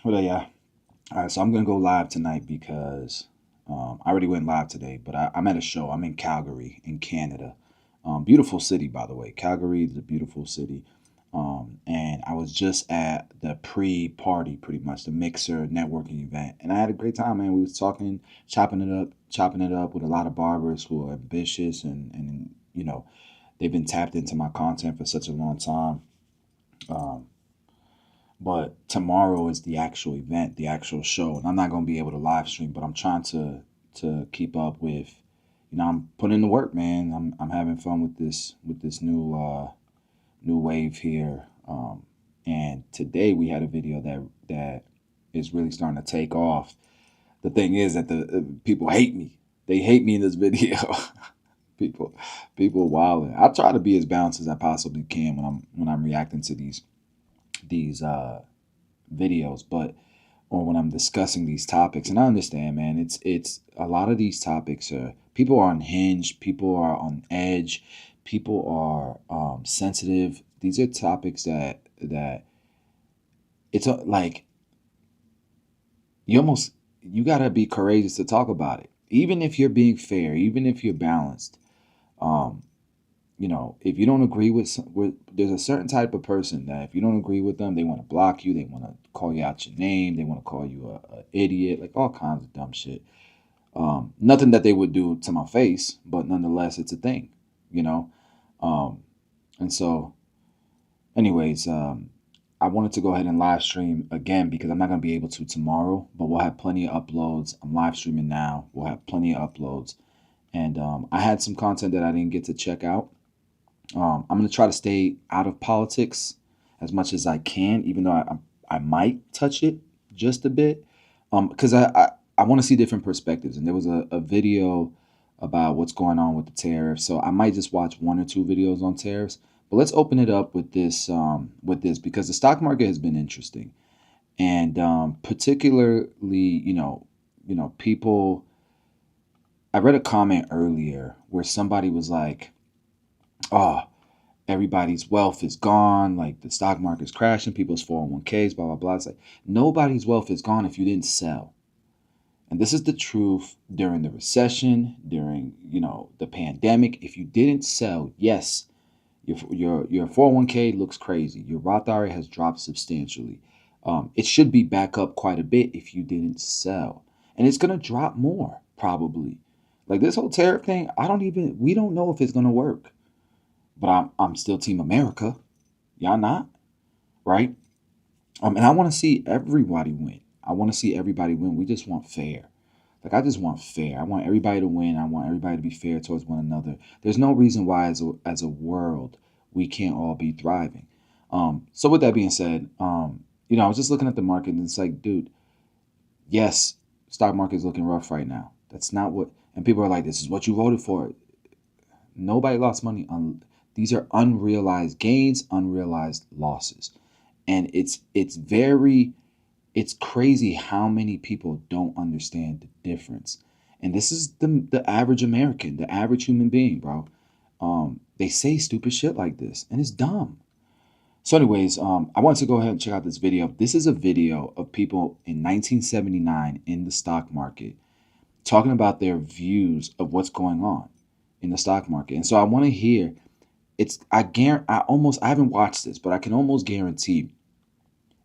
Well, yeah. All right, so I'm gonna go live tonight because I already went live today, but I'm at a show. I'm in Calgary, in Canada. Beautiful city, by the way. Calgary is a beautiful city. And I was just at the pre-party, pretty much the mixer networking event, and I had a great time, man. We was talking, chopping it up with a lot of barbers who are ambitious and they've been tapped into my content for such a long time. Um, but tomorrow is the actual event, the actual show, and I'm not gonna be able to live stream. But I'm trying to keep up with, I'm putting in the work, man. I'm having fun with this new wave here. And today we had a video that is really starting to take off. The thing is that the people hate me. They hate me in this video. people people wilding. I try to be as balanced as I possibly can when I'm reacting to these videos, but or when I'm discussing these topics. And I understand, man, it's a lot of these topics are people are unhinged, people are on edge, people are sensitive. These are topics that it's like you gotta be courageous to talk about it, even if you're being fair, even if you're balanced. Um, if you don't agree with, there's a certain type of person that if you don't agree with them, they want to block you, they want to call you out your name, they want to call you a idiot, like all kinds of dumb shit. Nothing that they would do to my face, but nonetheless, it's a thing, you know. Um, and so, anyways, I wanted to go ahead and live stream again because I'm not gonna be able to tomorrow, but we'll have plenty of uploads. I'm live streaming now. We'll have plenty of uploads, and I had some content that I didn't get to check out. I'm going to try to stay out of politics as much as I can, even though I might touch it just a bit, because I want to see different perspectives. And there was a video about what's going on with the tariffs, so I might just watch one or two videos on tariffs. But let's open it up with this because the stock market has been interesting, and particularly, people. I read a comment earlier where somebody was like, "Oh, everybody's wealth is gone. Like the stock market's crashing, people's 401ks, blah, blah, blah." It's like nobody's wealth is gone if you didn't sell. And this is the truth during the recession, during, the pandemic. If you didn't sell, yes, your 401k looks crazy. Your Roth IRA has dropped substantially. It should be back up quite a bit if you didn't sell. And it's going to drop more, probably. Like this whole tariff thing, we don't know if it's going to work. But I'm still Team America. Y'all not, right? And I want to see everybody win. I want to see everybody win. We just want fair. Like I just want fair. I want everybody to win. I want everybody to be fair towards one another. There's no reason why, as a world, we can't all be thriving. So with that being said, I was just looking at the market and it's like, dude, yes, stock market is looking rough right now. That's not what. And people are like, this is what you voted for. Nobody lost money on. These are unrealized gains, unrealized losses. And it's crazy how many people don't understand the difference. And this is the average American, the average human being, bro. They say stupid shit like this, and it's dumb. So, anyways, I want to go ahead and check out this video. This is a video of people in 1979 in the stock market talking about their views of what's going on in the stock market. And so I want to hear I haven't watched this, but I can almost guarantee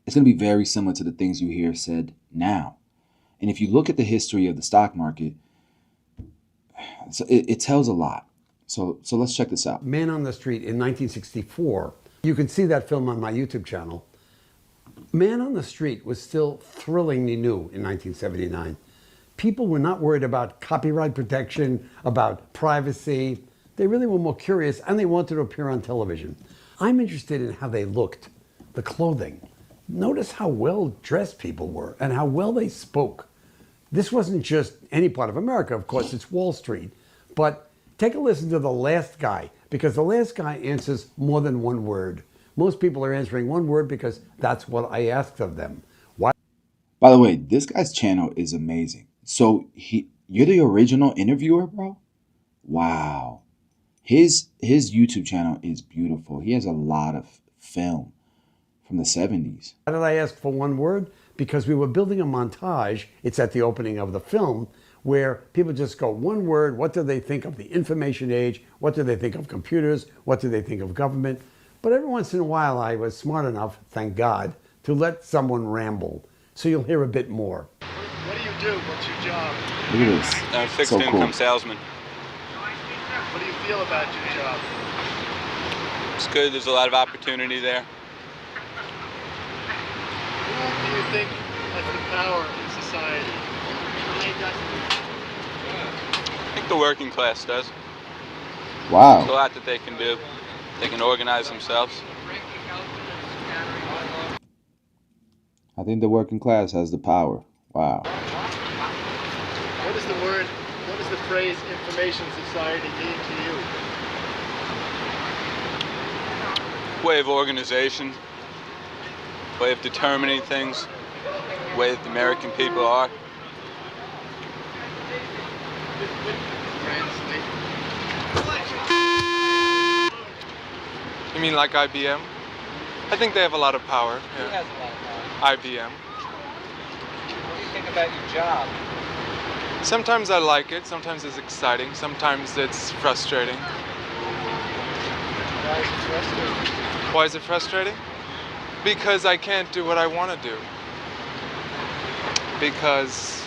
it's going to be very similar to the things you hear said now. And if you look at the history of the stock market, it tells a lot. So let's check this out. Man on the Street in 1964. You can see that film on my YouTube channel. Man on the Street was still thrillingly new in 1979. People were not worried about copyright protection, about privacy. They really were more curious and they wanted to appear on television. I'm interested in how they looked, the clothing. Notice how well dressed people were and how well they spoke. This wasn't just any part of America, of course, it's Wall Street. But take a listen to the last guy, because the last guy answers more than one word. Most people are answering one word because that's what I asked of them. Why? By the way, this guy's channel is amazing. So you're the original interviewer, bro? Wow. His YouTube channel is beautiful. He has a lot of film from the 70s. Why did I ask for one word? Because we were building a montage. It's at the opening of the film where people just go one word. What do they think of the information age? What do they think of computers? What do they think of government? But every once in a while, I was smart enough, thank God, to let someone ramble. So you'll hear a bit more. What do you do? What's your job? Look at this. Fixed So income cool. salesman. What do you feel about your job? It's good. There's a lot of opportunity there. Who do you think has the power in society? I think the working class does. There's a Wow. lot that they can do. They can organize themselves. I think the working class has the power. Wow. What is the word, what does the phrase information society mean to you? Way of organization. Way of determining things. Way that the American people are. You mean like IBM? I think they have a lot of power. Who Yeah. has a lot of power? IBM. What do you think about your job? Sometimes I like it, sometimes it's exciting, sometimes it's frustrating. Why is it frustrating? Why is it frustrating? Because I can't do what I want to do. Because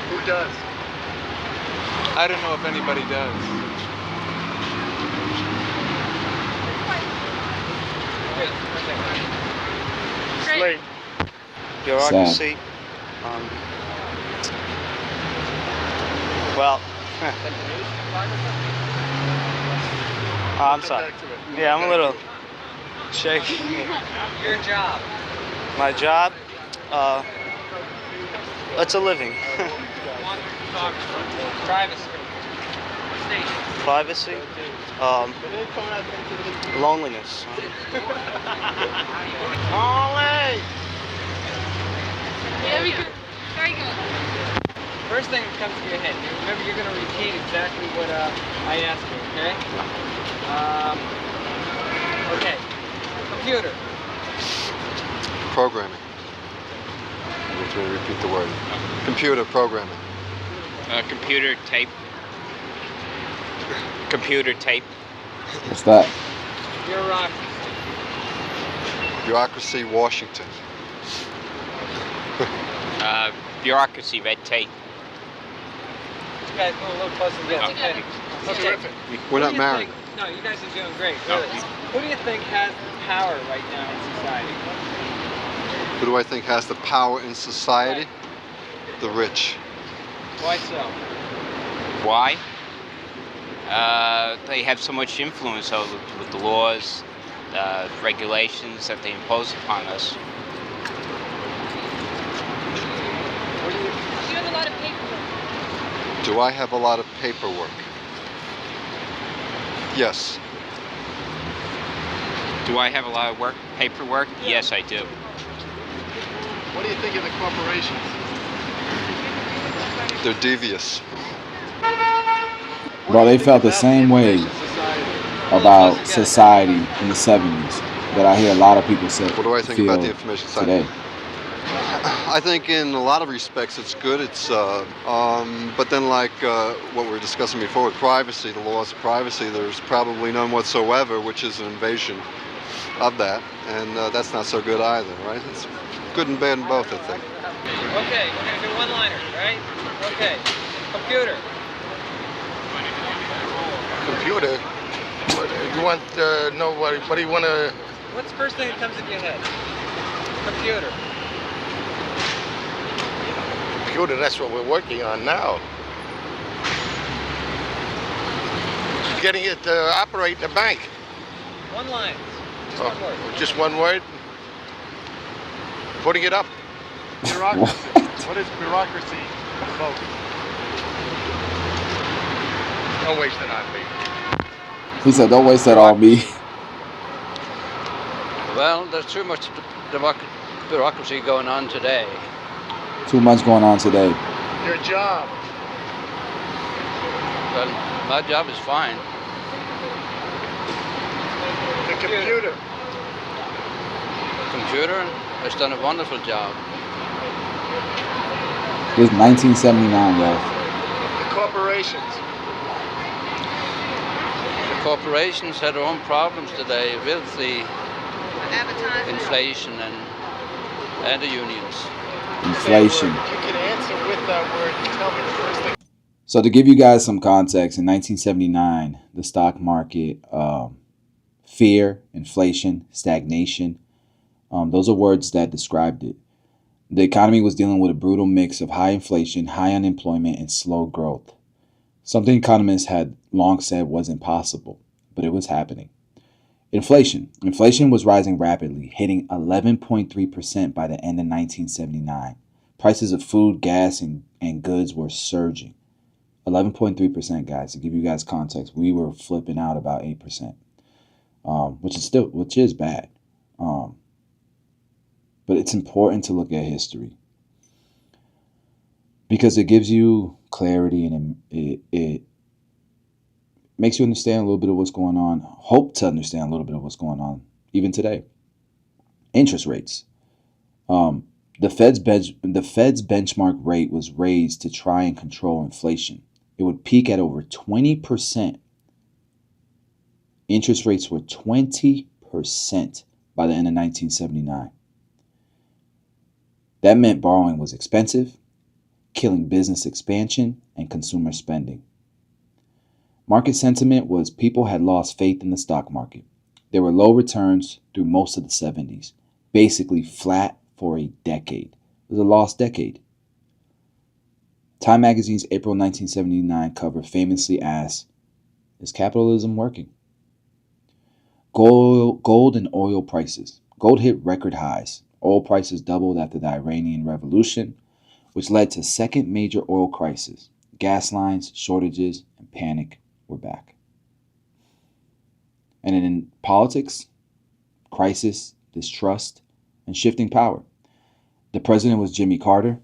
Who does? I don't know if anybody does. Slate. Bureaucracy. Well, I'm Come sorry. back to it. Yeah, I'm a little shaky. Your job. My job, it's a living. Privacy. Privacy, loneliness. Ollie! Very good. Very good. First thing that comes to your head. Remember, you're going to repeat exactly what I asked you, okay? Okay. Computer. Programming. I'm going to repeat the word. Computer programming. Computer tape. Computer tape. What's that? Bureaucracy. Bureaucracy, Washington. Bureaucracy, red tape. You guys move a little closer together. Okay. Okay. Terrific. We're Who not do you married. think- no, you guys are doing great. Really. Who do you think has power right now in society? Who do I think has the power in society? The rich. Why so? Why? They have so much influence over with the laws, regulations that they impose upon us. You have a lot of paperwork. Do I have a lot of paperwork? Yes. Do I have a lot of paperwork? Yes, I do. What do you think of the corporations? They're devious. Well, they felt the same way about society in the 70s that I hear a lot of people say. What do I think feel about the information society? today? I think in a lot of respects it's good. It's but then like what we were discussing before with privacy, the laws of privacy, there's probably none whatsoever, which is an invasion of that, and that's not so good either, right? It's good and bad in both, I think. Okay, we're going to do one-liners, right? Okay. Computer. Computer? You want to know what do you want to... What's the first thing that comes into your head? Computer. Computer, that's what we're working on now. Getting it to operate in the bank. One line. Just one word. Just one word? Putting it up. Bureaucracy. What is bureaucracy? Folks. Don't waste it on me. He said, "Don't waste that on me." Well, there's too much bureaucracy going on today. Too much going on today. Your job. Well, my job is fine. The computer. computer and has done a wonderful job. It was 1979, yo. The corporations. The corporations had their own problems today with the inflation and the unions. Inflation. If you can answer with that word, tell me the first thing. So to give you guys some context, in 1979, the stock market, fear, inflation, stagnation, those are words that described it. The economy was dealing with a brutal mix of high inflation, high unemployment, and slow growth. Something economists had long said wasn't possible, but it was happening. Inflation. Inflation was rising rapidly, hitting 11.3% by the end of 1979. Prices of food, gas, and goods were surging. 11.3%, guys. To give you guys context, we were flipping out about 8%, which is bad. But it's important to look at history because it gives you clarity and it makes you understand a little bit of what's going on. Hope to understand a little bit of what's going on even today. Interest rates. The Fed's benchmark rate was raised to try and control inflation. It would peak at over 20%. Interest rates were 20% by the end of 1979. That meant borrowing was expensive, killing business expansion and consumer spending. Market sentiment was people had lost faith in the stock market. There were low returns through most of the 70s, basically flat for a decade. It was a lost decade. Time magazine's April 1979 cover famously asked, "Is capitalism working?" Gold and oil prices. Gold hit record highs. Oil prices doubled after the Iranian Revolution, which led to second major oil crisis. Gas lines, shortages, and panic were back. And in politics, crisis, distrust, and shifting power. The president was Jimmy Carter.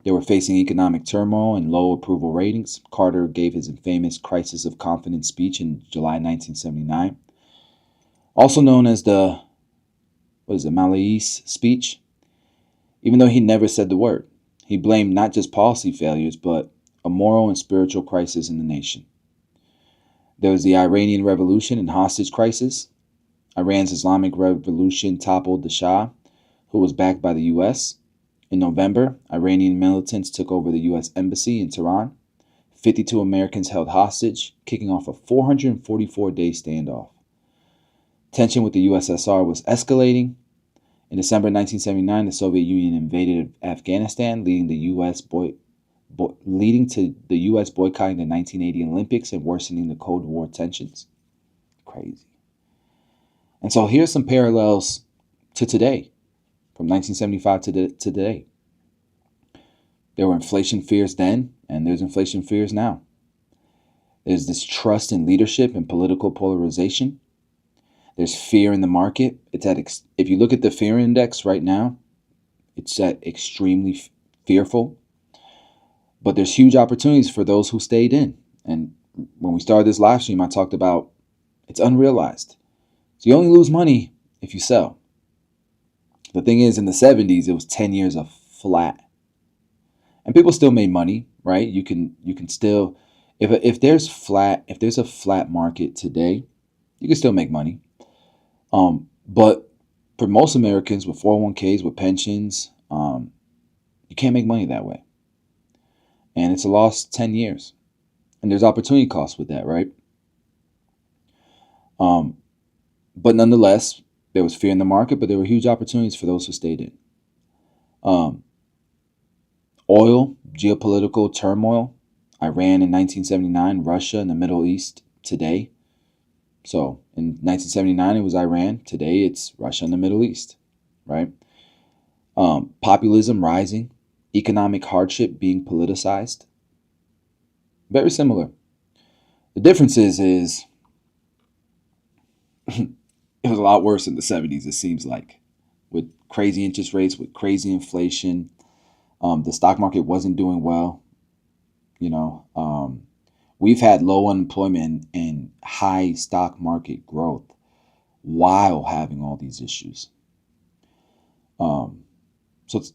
They were facing economic turmoil and low approval ratings. Carter gave his infamous crisis of confidence speech in July 1979, also known as the Millionaire speech. Even though he never said the word, he blamed not just policy failures, but a moral and spiritual crisis in the nation. There was the Iranian Revolution and hostage crisis. Iran's Islamic Revolution toppled the Shah, who was backed by the U.S. In November, Iranian militants took over the U.S. Embassy in Tehran. 52 Americans held hostage, kicking off a 444-day standoff. Tension with the USSR was escalating. In December 1979, the Soviet Union invaded Afghanistan, leading to the U.S. boycotting the 1980 Olympics and worsening the Cold War tensions. Crazy. And so here's some parallels to today, from 1975 to today. There were inflation fears then, and there's inflation fears now. There's distrust in leadership and political polarization. There's fear in the market. If you look at the fear index right now, it's at extremely fearful. But there's huge opportunities for those who stayed in. And when we started this live stream, I talked about it's unrealized. So you only lose money if you sell. The thing is, in the 70s, it was 10 years of flat. And people still made money, right? You can still, if there's a flat market today, you can still make money. But for most Americans with 401ks, with pensions, you can't make money that way. And it's a lost 10 years. And there's opportunity costs with that, right? But nonetheless, there was fear in the market, but there were huge opportunities for those who stayed in. Oil, geopolitical turmoil, Iran in 1979, Russia in the Middle East today. So in 1979, it was Iran. Today, it's Russia in the Middle East, right? Populism rising, economic hardship being politicized. Very similar. The difference is it was a lot worse in the 70s, it seems like, with crazy interest rates, with crazy inflation. The stock market wasn't doing well. We've had low unemployment and high stock market growth while having all these issues. So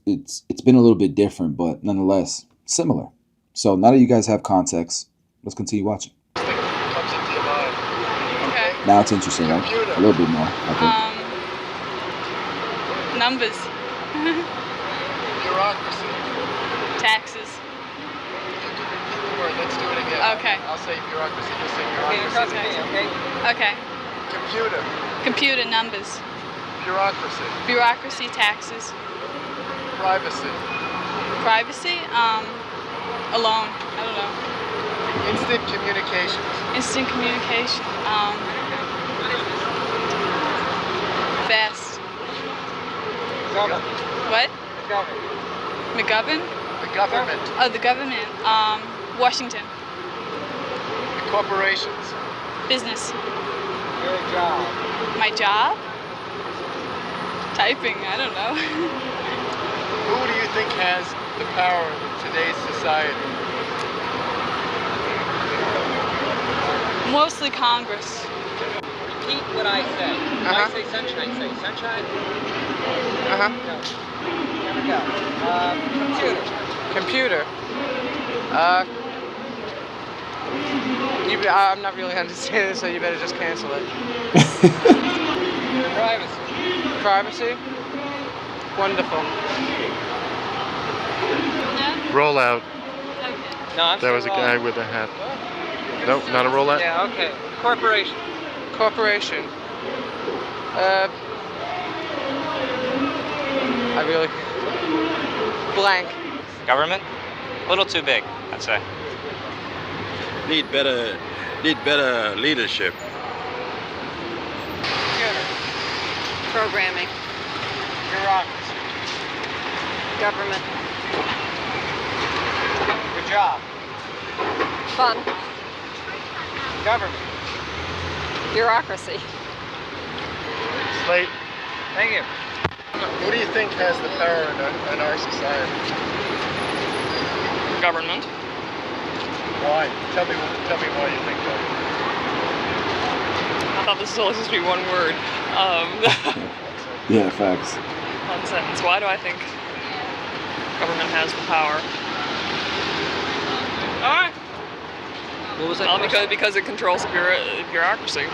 it's been a little bit different, but nonetheless similar. So now that you guys have context, let's continue watching. Comes into your mind. Okay. Now it's interesting, right? Computer. A little bit more, I think. Numbers. Bureaucracy. Taxes. You can repeat the word. Let's do it again. Okay. I'll say bureaucracy. Just say Okay, you're trusting me, bureaucracy. okay? Okay. Computer. Computer, numbers. Bureaucracy. Bureaucracy, taxes. Privacy. Privacy, alone. I don't know. Instant communications. Instant communication. Fast. Government. What? Government. McGovern? The government. Oh, the government. Washington. The corporations. Business. Your job. My job? Typing, I don't know. Who do you think has the power in today's society? Mostly Congress. Repeat what I say. If I say sunshine, say sunshine. Uh-huh. No. Here we go. Computer. Computer. I'm not really understanding this, so you better just cancel it. Privacy. Privacy? Wonderful. Rollout. No, I'm That was a still guy wrong. with a hat. Nope, not a rollout. Yeah, okay. Corporation. Corporation. I really... Blank. Government? A little too big, I'd say. Need better leadership. Programming. Bureaucracy. Government. Your job. Fun. Government. Bureaucracy. Slate. Thank you. Who do you think has the power in our society? Government. Why? Tell me why you think that. I thought this was only supposed to be one word. Yeah, facts. One sentence. Why do I think government has the power? Alright. What was that? Well, because it controls the bureaucracy. I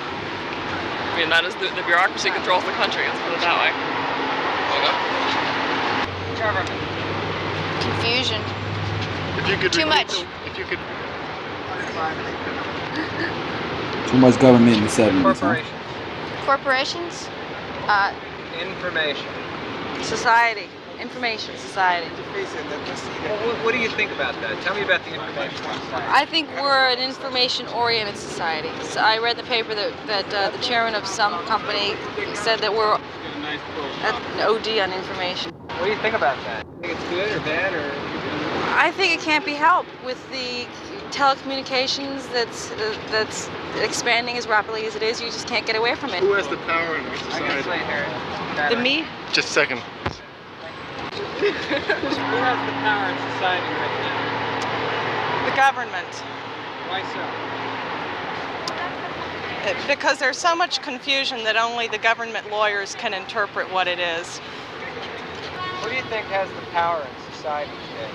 mean, that is the bureaucracy controls the country, let's put it that way. Government. Confusion. If you could Too much. If you could. Too much government in the 70s, huh? Corporation. Corporations. Information. Society. Information society. What do you think about that? Tell me about the information society. I think we're an information-oriented society. So I read in the paper that the chairman of some company said that we're at an OD on information. What do you think about that? Think it's good or bad or? I think it can't be helped with the telecommunications that's expanding as rapidly as it is. You just can't get away from it. Who has the power in our I can society? explain here. The me? Just a second. Who has the power in society right now? The government. Why so? Because there's so much confusion that only the government lawyers can interpret what it is. What do you think has the power in society today?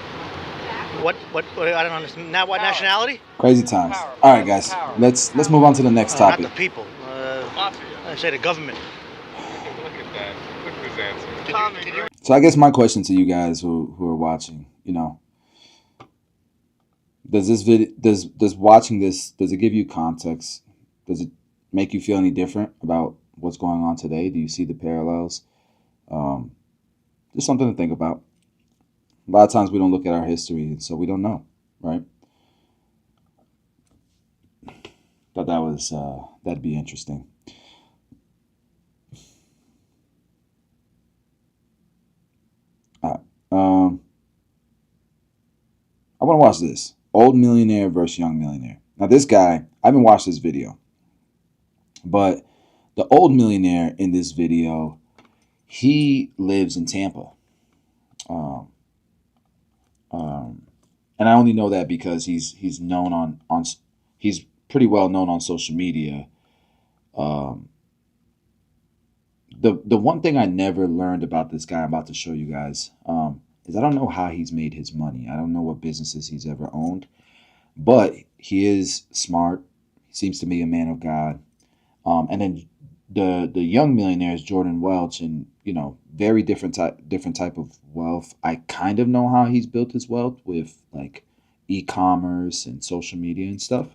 What, I don't understand. Now what Power. nationality? Crazy times. Power. All right, guys. Power. Let's move on to the next Not topic. the people. I say the government. Look at that. Look at his answer. Can you So I guess my question to you guys who are watching, does this video does watching this, does it give you context? Does it make you feel any different about what's going on today? Do you see the parallels? Just something to think about. A lot of times we don't look at our history, so we don't know, right? Thought that was that'd be interesting. I want to watch this. Old Millionaire versus Young Millionaire. Now this guy, I haven't watched this video, but the old millionaire in this video, he lives in Tampa. And I only know that because he's known on he's pretty well known on social media. The one thing I never learned about this guy I'm about to show you guys is I don't know how he's made his money. I don't know what businesses he's ever owned, but he is smart. He seems to be a man of God. And then the young millionaire is Jordan Welch, and very different type of wealth. I kind of know how he's built his wealth with like e-commerce and social media and stuff,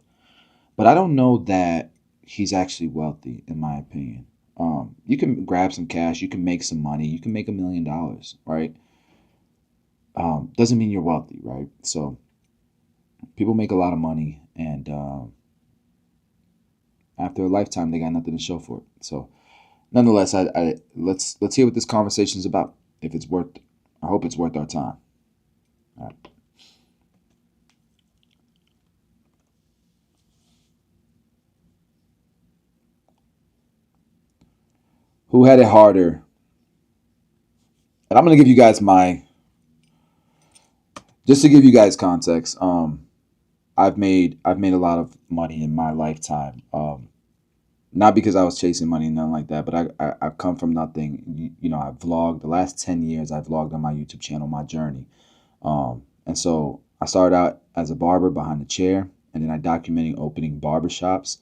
but I don't know that he's actually wealthy, in my opinion. You can grab some cash, you can make some money, you can make $1 million, right? Doesn't mean you're wealthy, right? So people make a lot of money, and after a lifetime, they got nothing to show for it. So, nonetheless, let's hear what this conversation is about. If it's worth, I hope it's worth our time. All right. Who had it harder? And I'm gonna give you guys just to give you guys context. I've made a lot of money in my lifetime. Not because I was chasing money and nothing like that, but I've come from nothing. I've vlogged the last 10 years. I've vlogged on my YouTube channel, my journey. And so I started out as a barber behind the chair, and then I documented opening barbershops.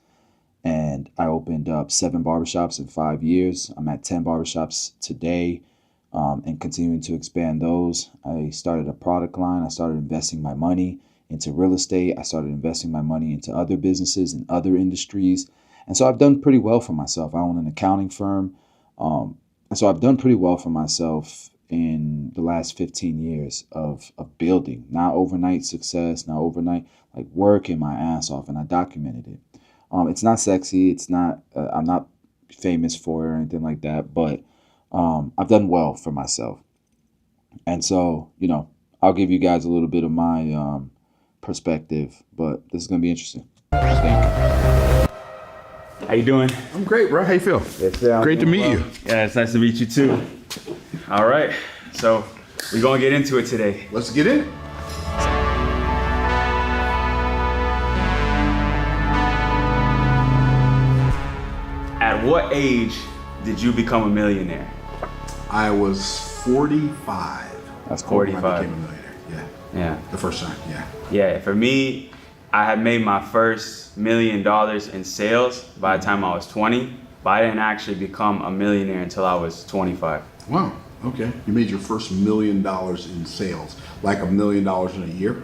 And I opened up 7 barbershops in 5 years. I'm at 10 barbershops today, and continuing to expand those. I started a product line. I started investing my money into real estate. I started investing my money into other businesses and other industries. And so I've done pretty well for myself. I own an accounting firm. And so I've done pretty well for myself in the last 15 years of building, not overnight success, not overnight, like working my ass off, and I documented it. It's not sexy. It's not, I'm not famous for it or anything like that, but I've done well for myself. And so, I'll give you guys a little bit of my perspective, but this is going to be interesting. How you doing? I'm great, bro. How you feel? Yes, sir. Great to meet you. Yeah, it's nice to meet you too. All right, so we're gonna get into it today. Let's get in. At what age did you become a millionaire? I was 45. That's when 45. I became a millionaire. Yeah. Yeah. The first time. Yeah. Yeah. For me, I had made my first $1 million in sales by the time I was 20, but I didn't actually become a millionaire until I was 25. Wow. Okay. You made your first $1 million in sales, like $1 million in a year?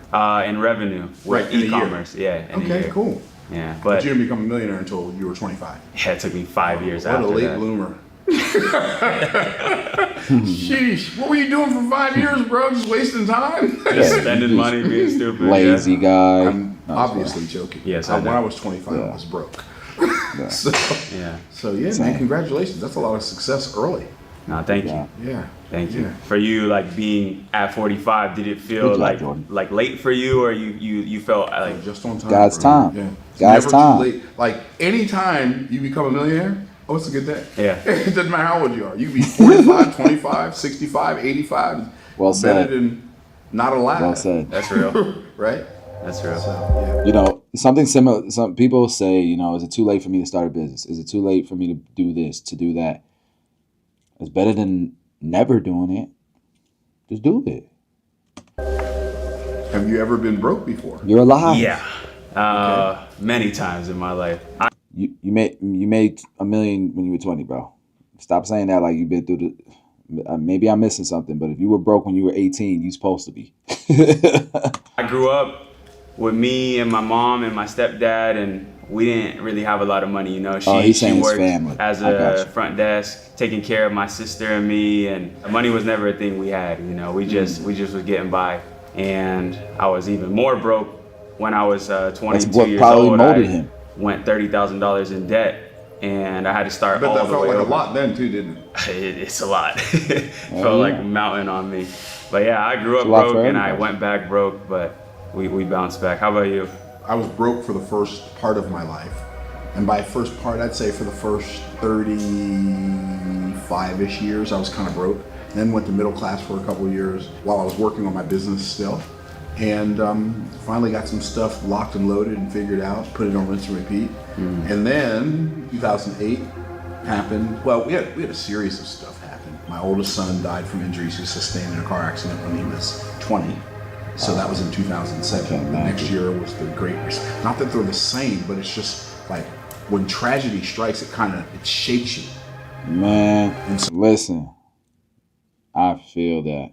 In revenue with in a year. E-commerce. Yeah. In a Okay, year. cool. Yeah, But but you didn't become a millionaire until you were 25. yeah, it took me 5 years What after a late that. bloomer. Sheesh. What were you doing for 5 years, bro? Just wasting time? Just spending money, being stupid. Lazy guy. I'm obviously joking. Yes, When I I know. was 25, I was broke. Yeah. So yeah, man, congratulations. That's a lot of success early. No, thank you. Yeah. Thank you. Yeah. For you, like being at 45, did it feel Good job, like Jordan. late for you, or you felt like Just on time. God's bro. time. Yeah. It's God's never time. Too late. Like anytime you become a millionaire, oh, it's a good day. Yeah. It doesn't matter how old you are. You can be 45, 25, 65, 85. Well said. Better than not alive. Well said. That's real? Right? That's real. So, yeah. Something similar. Some people say, is it too late for me to start a business? Is it too late for me to do this, to do that? It's better than never doing it. Just do it. Have you ever been broke before? You're alive. Yeah. Many times in my life. You made $1 million when you were 20, bro. Stop saying that like you've been through the. Maybe I'm missing something, but if you were broke when you were 18, you're supposed to be. I grew up with me and my mom and my stepdad, and we didn't really have a lot of money, He's saying She his worked family. as I got a you. front desk, taking care of my sister and me, and money was never a thing we had. We just was getting by, and I was even more broke when I was 22 That's what years probably old. molded I him. went $30,000 in debt, and I had to start But all that the felt way like over. a lot then too, didn't it? It's a lot. It Oh, felt like yeah. a mountain on me. But yeah, I grew up It's a lot for broke and I everybody. went back broke, but we bounced back. How about you? I was broke for the first part of my life. And by first part, I'd say for the first 35-ish years, I was kind of broke. Then went to middle class for a couple of years while I was working on my business still. And finally got some stuff locked and loaded and figured out, put it on rinse and repeat. And then 2008, happened. Well, we had a series of stuff happen. My oldest son died from injuries he sustained in a car accident when he was 20. So that was in 2007. The next year was the Great Recession. Not that they're the same, but it's just like when tragedy strikes, it shakes you. Man, listen, I feel that.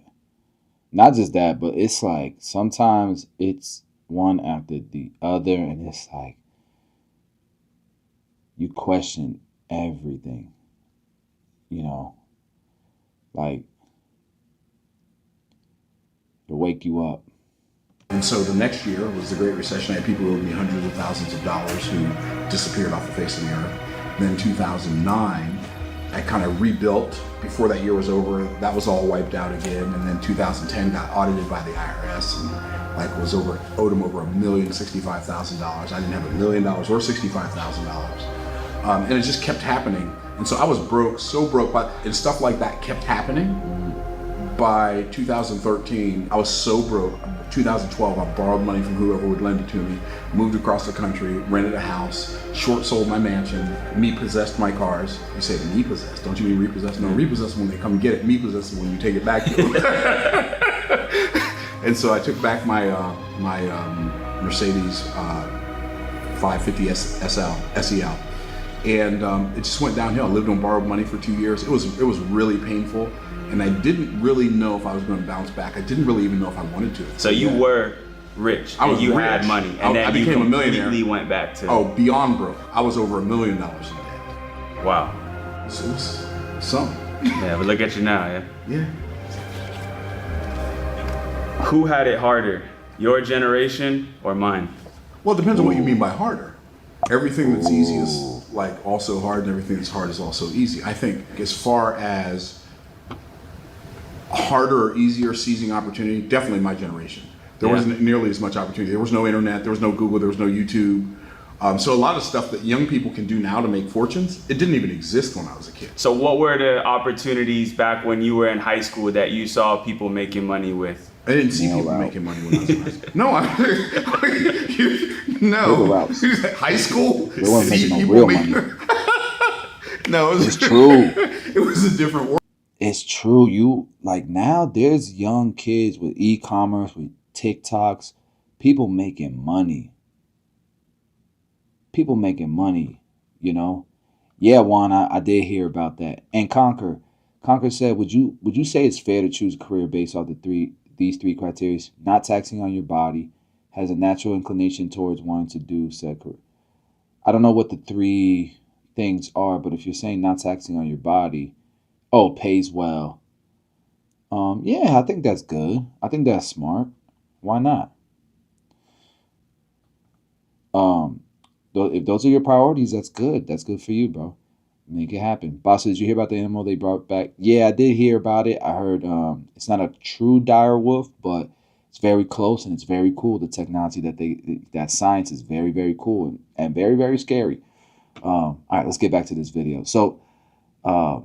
Not just that, but it's like sometimes it's one after the other, and it's like you question everything, you know, like to wake you up. And so the next year was the Great Recession. I had people who owed me hundreds of thousands of dollars who disappeared off the face of the earth. Then 2009, I kind of rebuilt. Before that year was over, that was all wiped out again. And then 2010 got audited by the IRS and owed them over $1,065,000. I didn't have $1 million or $65,000. And it just kept happening. And so I was broke, so broke, and stuff like that kept happening. By 2013, I was so broke. 2012, I borrowed money from whoever would lend it to me, moved across the country, rented a house, short sold my mansion, me-possessed my cars. You say me-possessed, don't you mean repossessed? No, repossessed when they come get it, me-possessed when you take it back to them. And so I took back my Mercedes 550 SEL. And it just went downhill. I lived on borrowed money for 2 years. It was really painful. And I didn't really know if I was going to bounce back. I didn't really even know if I wanted to. So you were rich, and you had money, and then I became you a millionaire. completely went back to... Oh, beyond broke. I was over $1 million in debt. Wow. So it was something. Yeah, but look at you now, yeah? Yeah. Who had it harder, your generation or mine? Well, it depends on what you mean by harder. Everything that's easy is like also hard, and everything that's hard is also easy. I think as far as harder or easier seizing opportunity, definitely my generation. There wasn't nearly as much opportunity. There was no internet, there was no Google, there was no YouTube. So a lot of stuff that young people can do now to make fortunes, it didn't even exist when I was a kid. So what were the opportunities back when you were in high school that you saw people making money with? I didn't see people making money when I was in high school. No, no. High school? They weren't making no real money. No, it's true. It was a different world. It's true. You like now there's young kids with e-commerce, with TikToks, people making money. People making money, you know? Yeah, Juan, I did hear about that. And Conquer said, would you say it's fair to choose a career based off these three criteria? Not taxing on your body, has a natural inclination towards wanting to do said career. I don't know what the three things are, but if you're saying not taxing on your body, pays well. Yeah, I think that's good. I think that's smart. Why not? If those are your priorities, that's good. That's good for you, bro. Make it happen. Boss, did you hear about the animal they brought back? Yeah, I did hear about it. I heard it's not a true dire wolf, but it's very close and it's very cool. The technology that science is very, very cool and very, very scary. All right, let's get back to this video. So, I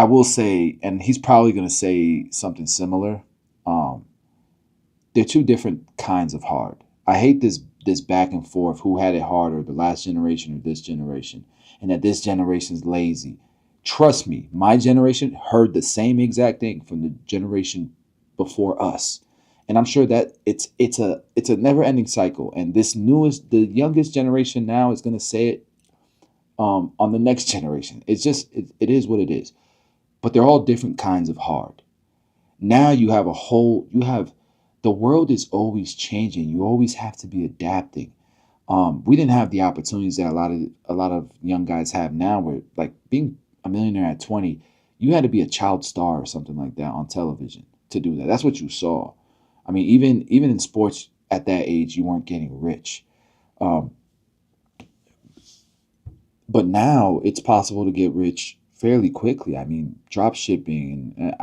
will say, and he's probably going to say something similar. They're two different kinds of hard. I hate this back and forth, who had it harder, the last generation or this generation, and that this generation's lazy. Trust me, my generation heard the same exact thing from the generation before us. And I'm sure that it's a never-ending cycle. And the youngest generation now is going to say it on the next generation. It's just, it is what it is. But they're all different kinds of hard. Now the world is always changing. You always have to be adapting. We didn't have the opportunities that a lot of young guys have now, where like being a millionaire at 20, you had to be a child star or something like that on television to do that. That's what you saw. I mean, even in sports at that age, you weren't getting rich. But now it's possible to get rich fairly quickly. I mean, drop shipping, and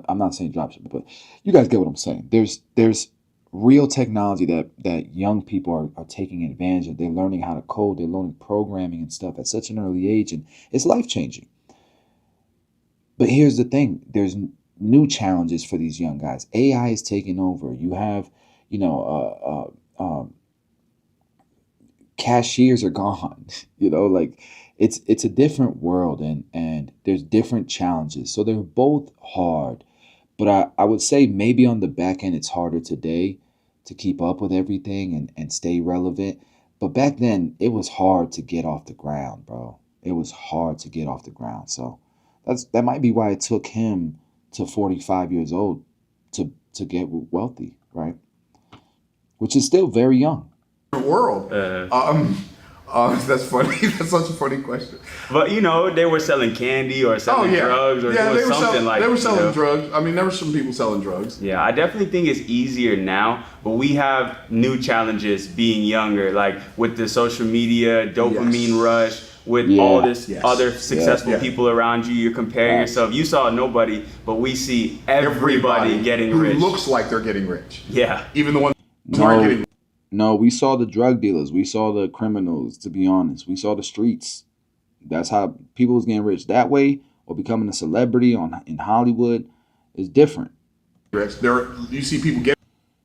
I'm not saying drop shipping, but you guys get what I'm saying. There's real technology that young people are taking advantage of. They're learning how to code, they're learning programming and stuff at such an early age, and it's life-changing. But here's the thing, there's new challenges for these young guys. AI is taking over. You have, cashiers are gone. Like it's a different world, and there's different challenges. So they're both hard. But I would say maybe on the back end it's harder today to keep up with everything and stay relevant. But back then it was hard to get off the ground, bro. It was hard to get off the ground. So that might be why it took him to 45 years old to get wealthy, right? Which is still very young. World. That's funny. That's such a funny question. But they were selling candy or selling drugs or they were something they were selling drugs. I mean, there were some people selling drugs. Yeah, I definitely think it's easier now, but we have new challenges being younger, like with the social media, dopamine rush, with all this other successful people around you. You're comparing yourself. You saw nobody, but we see everybody getting rich. Who looks like they're getting rich. Yeah. Even the ones who aren't getting rich. No, we saw the drug dealers. We saw the criminals, to be honest. We saw the streets. That's how people was getting rich that way, or becoming a celebrity in Hollywood is different. You see people get.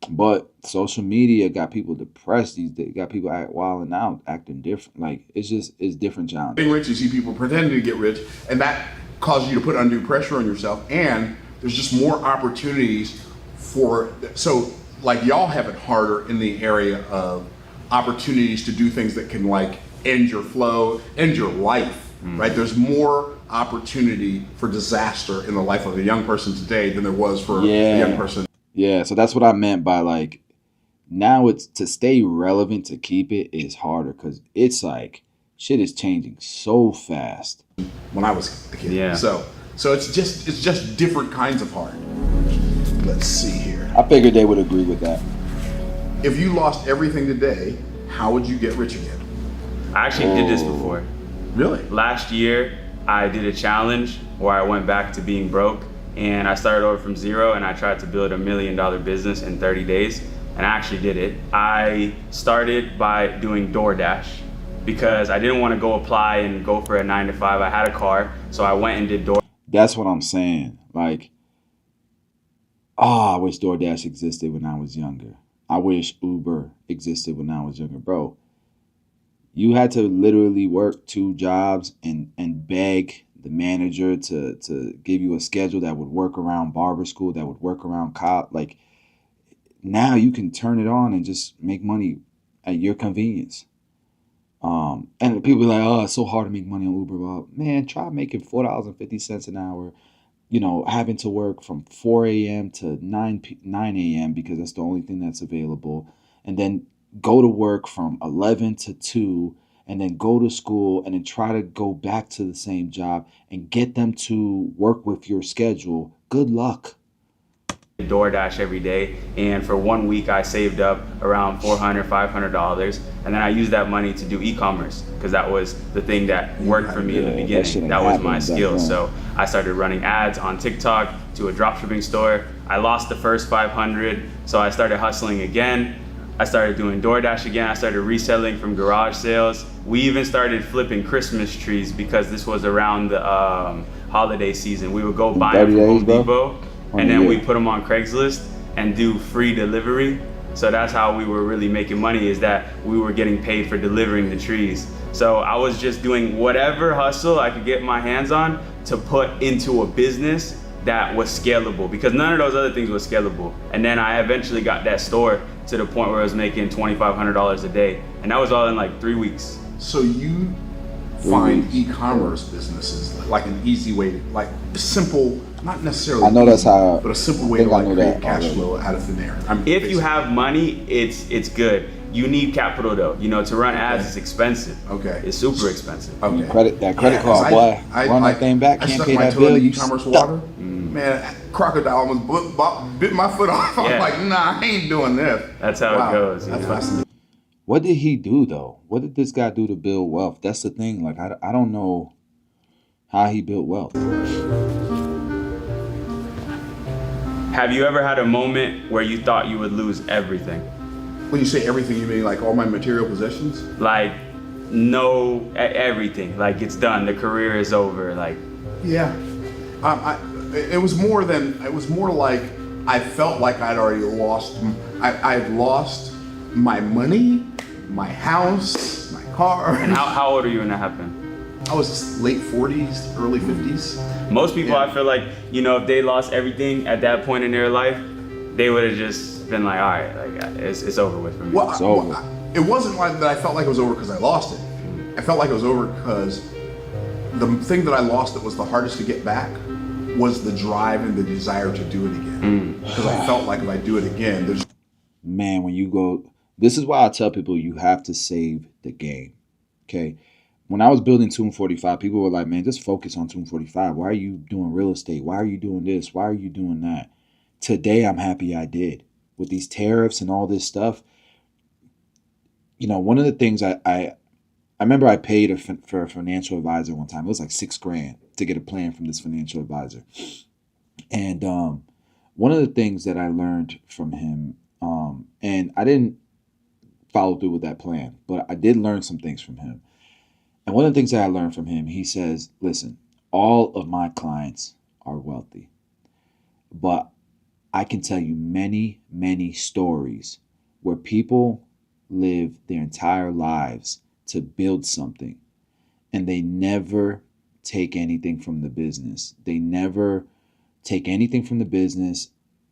But social media got people depressed these days. Got people wilding out, acting different. Like it's different challenges. Getting rich, you see people pretending to get rich, and that causes you to put undue pressure on yourself. And there's just more opportunities like y'all have it harder in the area of opportunities to do things that can like end your flow, end your life, right? There's more opportunity for disaster in the life of a young person today than there was for a young person. Yeah, so that's what I meant by like, now it's to stay relevant, to keep it is harder because it's like shit is changing so fast. When I was a kid. Yeah. So it's just different kinds of hard. Let's see here. I figured they would agree with that. If you lost everything today, how would you get rich again? I actually did this before. Really? Last year, I did a challenge where I went back to being broke, and I started over from zero, and I tried to build $1 million business in 30 days, and I actually did it. I started by doing DoorDash because I didn't want to go apply and go for a 9-to-5. I had a car, so I went and did DoorDash. That's what I'm saying. Like, I wish DoorDash existed when I was younger. I wish Uber existed when I was younger. Bro, you had to literally work 2 jobs and beg the manager to give you a schedule that would work around barber school, that would work around college. Like, now you can turn it on and just make money at your convenience. And people be like, it's so hard to make money on Uber. Well, man, try making $4.50 an hour. Having to work from 4 a.m. to 9 a.m. because that's the only thing that's available. And then go to work from 11 to 2 and then go to school and then try to go back to the same job and get them to work with your schedule. Good luck. DoorDash every day, and for 1 week I saved up around $400, $500, and then I used that money to do e-commerce because that was the thing that worked for me in the beginning. That was my skill. So I started running ads on TikTok to a dropshipping store. I lost the first 500, so I started hustling again. I started doing DoorDash again. I started reselling from garage sales. We even started flipping Christmas trees because this was around the holiday season. We would go buy them from Home Depot, and then we put them on Craigslist and do free delivery. So that's how we were really making money, is that we were getting paid for delivering the trees. So I was just doing whatever hustle I could get my hands on to put into a business that was scalable, because none of those other things were scalable. And then I eventually got that store to the point where I was making $2,500 a day. And that was all in like 3 weeks. So you find e-commerce businesses like an easy way to, like simple, not necessarily I know easy, that's how, but a simple way to like create cash flow out of thin air. If you have money, it's good. You need capital though. To run ads is expensive. Okay. It's super expensive. Okay. That credit card, boy. Run that thing back, can't pay that bill. You e-commerce stuck. water. Man, crocodile almost bit my foot off. I'm like, nah, I ain't doing this. That's how it goes. That's fascinating. What did he do though? What did this guy do to build wealth? That's the thing. Like, I don't know how he built wealth. Have you ever had a moment where you thought you would lose everything? When you say everything, you mean like all my material possessions? Like, no, everything. Like, it's done. The career is over. Like, yeah. It was more like I felt like I'd already lost. I'd lost my money, my house, car. And how old are you when that happened? I was late 40s, early 50s. Most people, I feel like, you know, if they lost everything at that point in their life, they would have just been like, all right, like it's over with for me. Well, it wasn't like that I felt like it was over because I lost it. I felt like it was over because the thing that I lost that was the hardest to get back was the drive and the desire to do it again. Because I felt like if I do it again, there's... Man, when you go, this is why I tell people you have to save the game. Okay. When I was building Tomb 45, people were like, man, just focus on Tomb 45. Why are you doing real estate? Why are you doing this? Why are you doing that? Today, I'm happy I did. With these tariffs and all this stuff, you know, one of the things I remember I paid for a financial advisor one time. It was like $6,000 to get a plan from this financial advisor. And one of the things that I learned from him, and I didn't follow through with that plan, but I did learn some things from him. And one of the things that I learned from him, he says, listen, all of my clients are wealthy, but I can tell you many, many stories where people live their entire lives to build something and they never take anything from the business. They never take anything from the business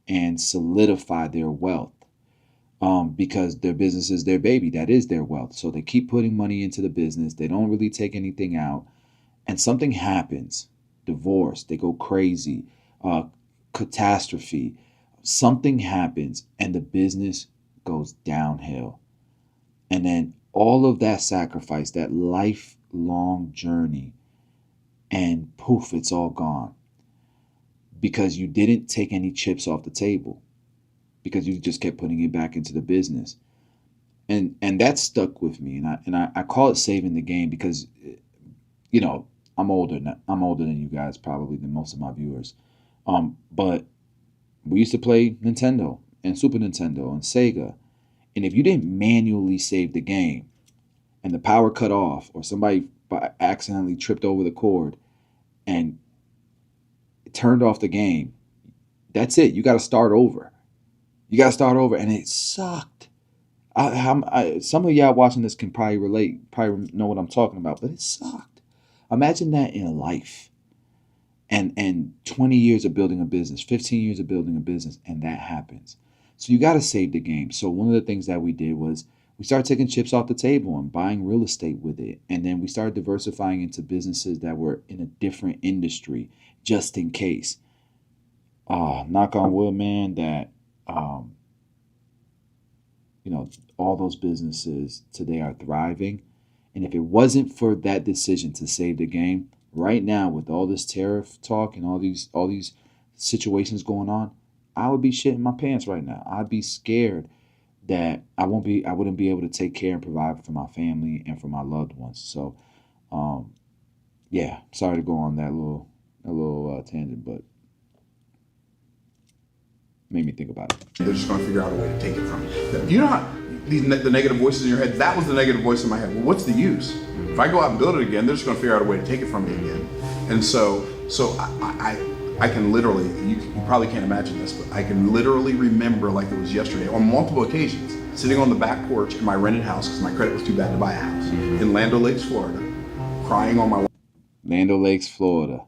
and solidify their wealth. Because their business is their baby. That is their wealth. So they keep putting money into the business. They don't really take anything out. And something happens. Divorce. They go crazy. Catastrophe. Something happens and the business goes downhill. And then all of that sacrifice, that lifelong journey, and poof, it's all gone. Because you didn't take any chips off the table. Because you just kept putting it back into the business. And that stuck with me. And I call it saving the game because, you know, I'm older than you guys, probably than most of my viewers. But we used to play Nintendo and Super Nintendo and Sega. And if you didn't manually save the game and the power cut off or somebody accidentally tripped over the cord and turned off the game, that's it. You got to start over. You got to start over, and it sucked. Some of y'all watching this can probably relate, probably know what I'm talking about, but it sucked. Imagine that in life, and 20 years of building a business, 15 years of building a business, and that happens. So you got to save the game. So one of the things that we did was we started taking chips off the table and buying real estate with it, and then we started diversifying into businesses that were in a different industry, just in case. Knock on wood, man, that. You know, all those businesses today are thriving. And if it wasn't for that decision to save the game, right now with all this tariff talk and all these situations going on, I would be shitting my pants right now. I'd be scared that I wouldn't be able to take care and provide for my family and for my loved ones. So yeah, sorry to go on that little tangent, but made me think about it. They're just going to figure out a way to take it from you. You know how the negative voices in your head, that was the negative voice in my head. Well, what's the use? If I go out and build it again, they're just going to figure out a way to take it from me again. And so I can literally, you probably can't imagine this, but I can literally remember like it was yesterday on multiple occasions, sitting on the back porch in my rented house because my credit was too bad to buy a house in Land O'Lakes, Florida, crying on my Land O'Lakes, Florida.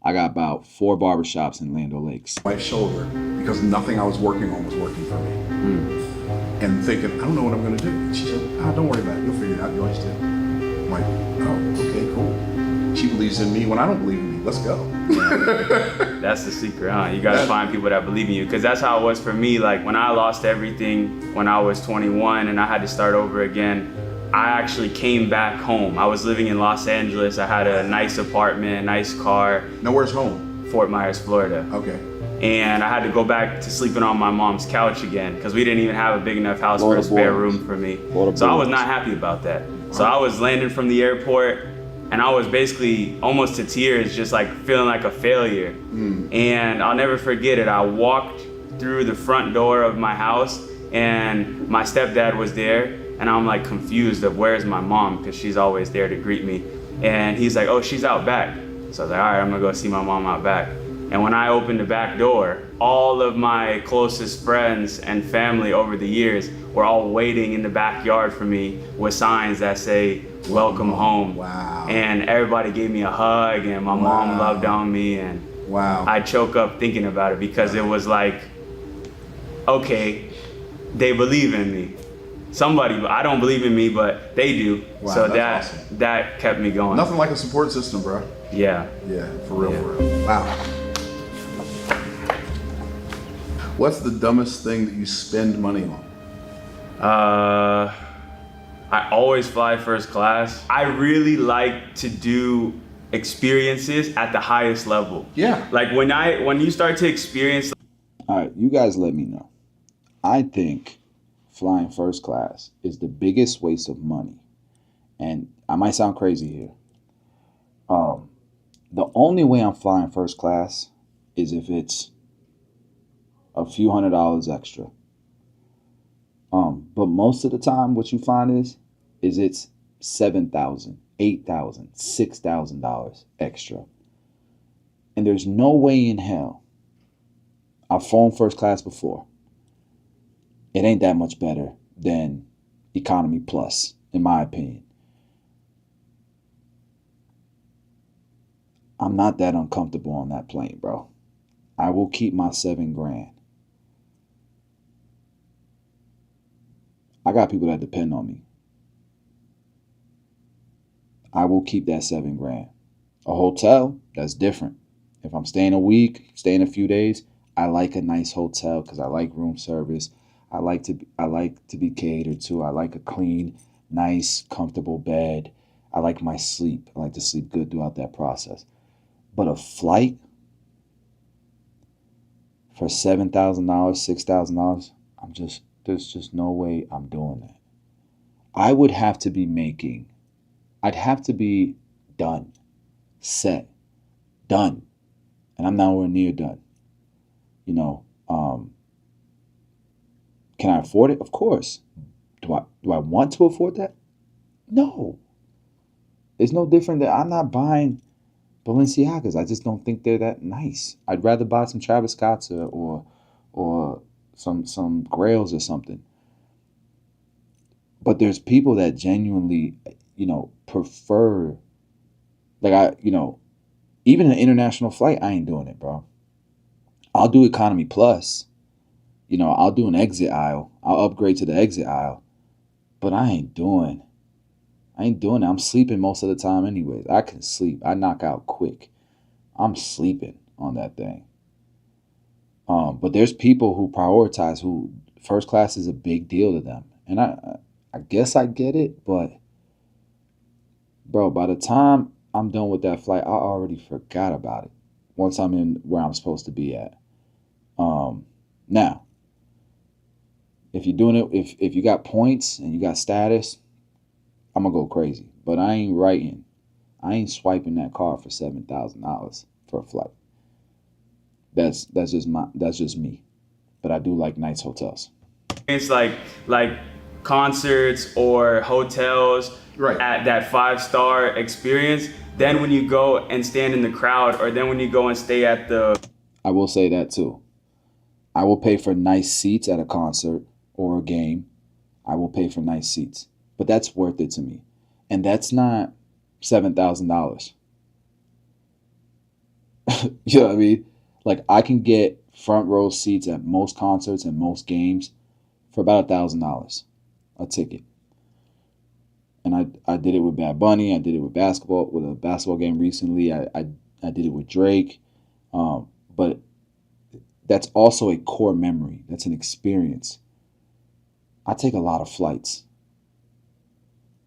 I got about 4 barbershops in Land O'Lakes. wife's shoulder because nothing I was working on was working for me. And thinking, I don't know what I'm going to do. And she said, don't worry about it. You'll figure it out. You always do. I'm like, oh, okay, cool. She believes in me when I don't believe in me. Let's go. That's the secret, huh? You gotta find people that believe in you. Because that's how it was for me. Like when I lost everything when I was 21 and I had to start over again, I actually came back home. I was living in Los Angeles. I had a nice apartment, a nice car. Now where's home? Fort Myers, Florida. Okay. And I had to go back to sleeping on my mom's couch again because we didn't even have a big enough house for a spare room for me. So I was not happy about that. So I was landing from the airport and I was basically almost to tears, just like feeling like a failure. And I'll never forget it. I walked through the front door of my house and my stepdad was there. And I'm like confused of where's my mom because she's always there to greet me. And he's like, oh, she's out back. So I was like, all right, I'm gonna go see my mom out back. And when I opened the back door, all of my closest friends and family over the years were all waiting in the backyard for me with signs that say, "Welcome home." Wow. And everybody gave me a hug, and my mom loved on me, and I choke up thinking about it because it was like, okay, they believe in me. Somebody, I don't believe in me, but they do. Wow, so that's awesome. that kept me going. Nothing like a support system, bro. Yeah. Yeah, for real, for real. Wow. What's the dumbest thing that you spend money on? I always fly first class. I really like to do experiences at the highest level. Yeah. Like when you start to experience. All right, you guys let me know. I think flying first class is the biggest waste of money. And I might sound crazy here. The only way I'm flying first class is if it's a few $100s extra. But most of the time what you find is it's $7,000, $8,000, $6,000 extra. And there's no way in hell. I've flown first class before. It ain't that much better than economy plus, in my opinion. I'm not that uncomfortable on that plane, bro. I will keep my $7,000. I got people that depend on me. I will keep that $7,000. A hotel, that's different. If I'm staying a week, staying a few days, I like a nice hotel because I like room service. I like to be catered to. I like a clean, nice, comfortable bed. I like my sleep. I like to sleep good throughout that process. But a flight for $7,000, $6,000, there's just no way I'm doing that. I'd have to be done, set, done. And I'm nowhere near done. You know, can I afford it? Of course. Do I want to afford that? No. It's no different that I'm not buying Balenciagas. I just don't think they're that nice. I'd rather buy some Travis Scott's or some Grails or something. But there's people that genuinely, prefer, even an international flight, I ain't doing it, bro. I'll do economy plus. I'll do an exit aisle. I'll upgrade to the exit aisle. But I ain't doing it. I'm sleeping most of the time anyways. I can sleep. I knock out quick. I'm sleeping on that thing. But there's people who prioritize, who first class is a big deal to them. And I guess I get it, but bro, by the time I'm done with that flight, I already forgot about it once I'm in where I'm supposed to be at. Now, if you're doing it, if you got points and you got status, I'm gonna go crazy. But I ain't swiping that card for $7,000 for a flight. That's just me. But I do like nice hotels. It's like concerts or hotels at that 5-star experience. Then when you go and stand in the crowd, or then when you go and stay at the... I will say that too. I will pay for nice seats at a concert or a game. I will pay for nice seats. But that's worth it to me. And that's not $7,000. You know what I mean? Like, I can get front row seats at most concerts and most games for about $1,000 a ticket. And I did it with Bad Bunny. I did it with a basketball game recently. I did it with Drake. But that's also a core memory. That's an experience. I take a lot of flights.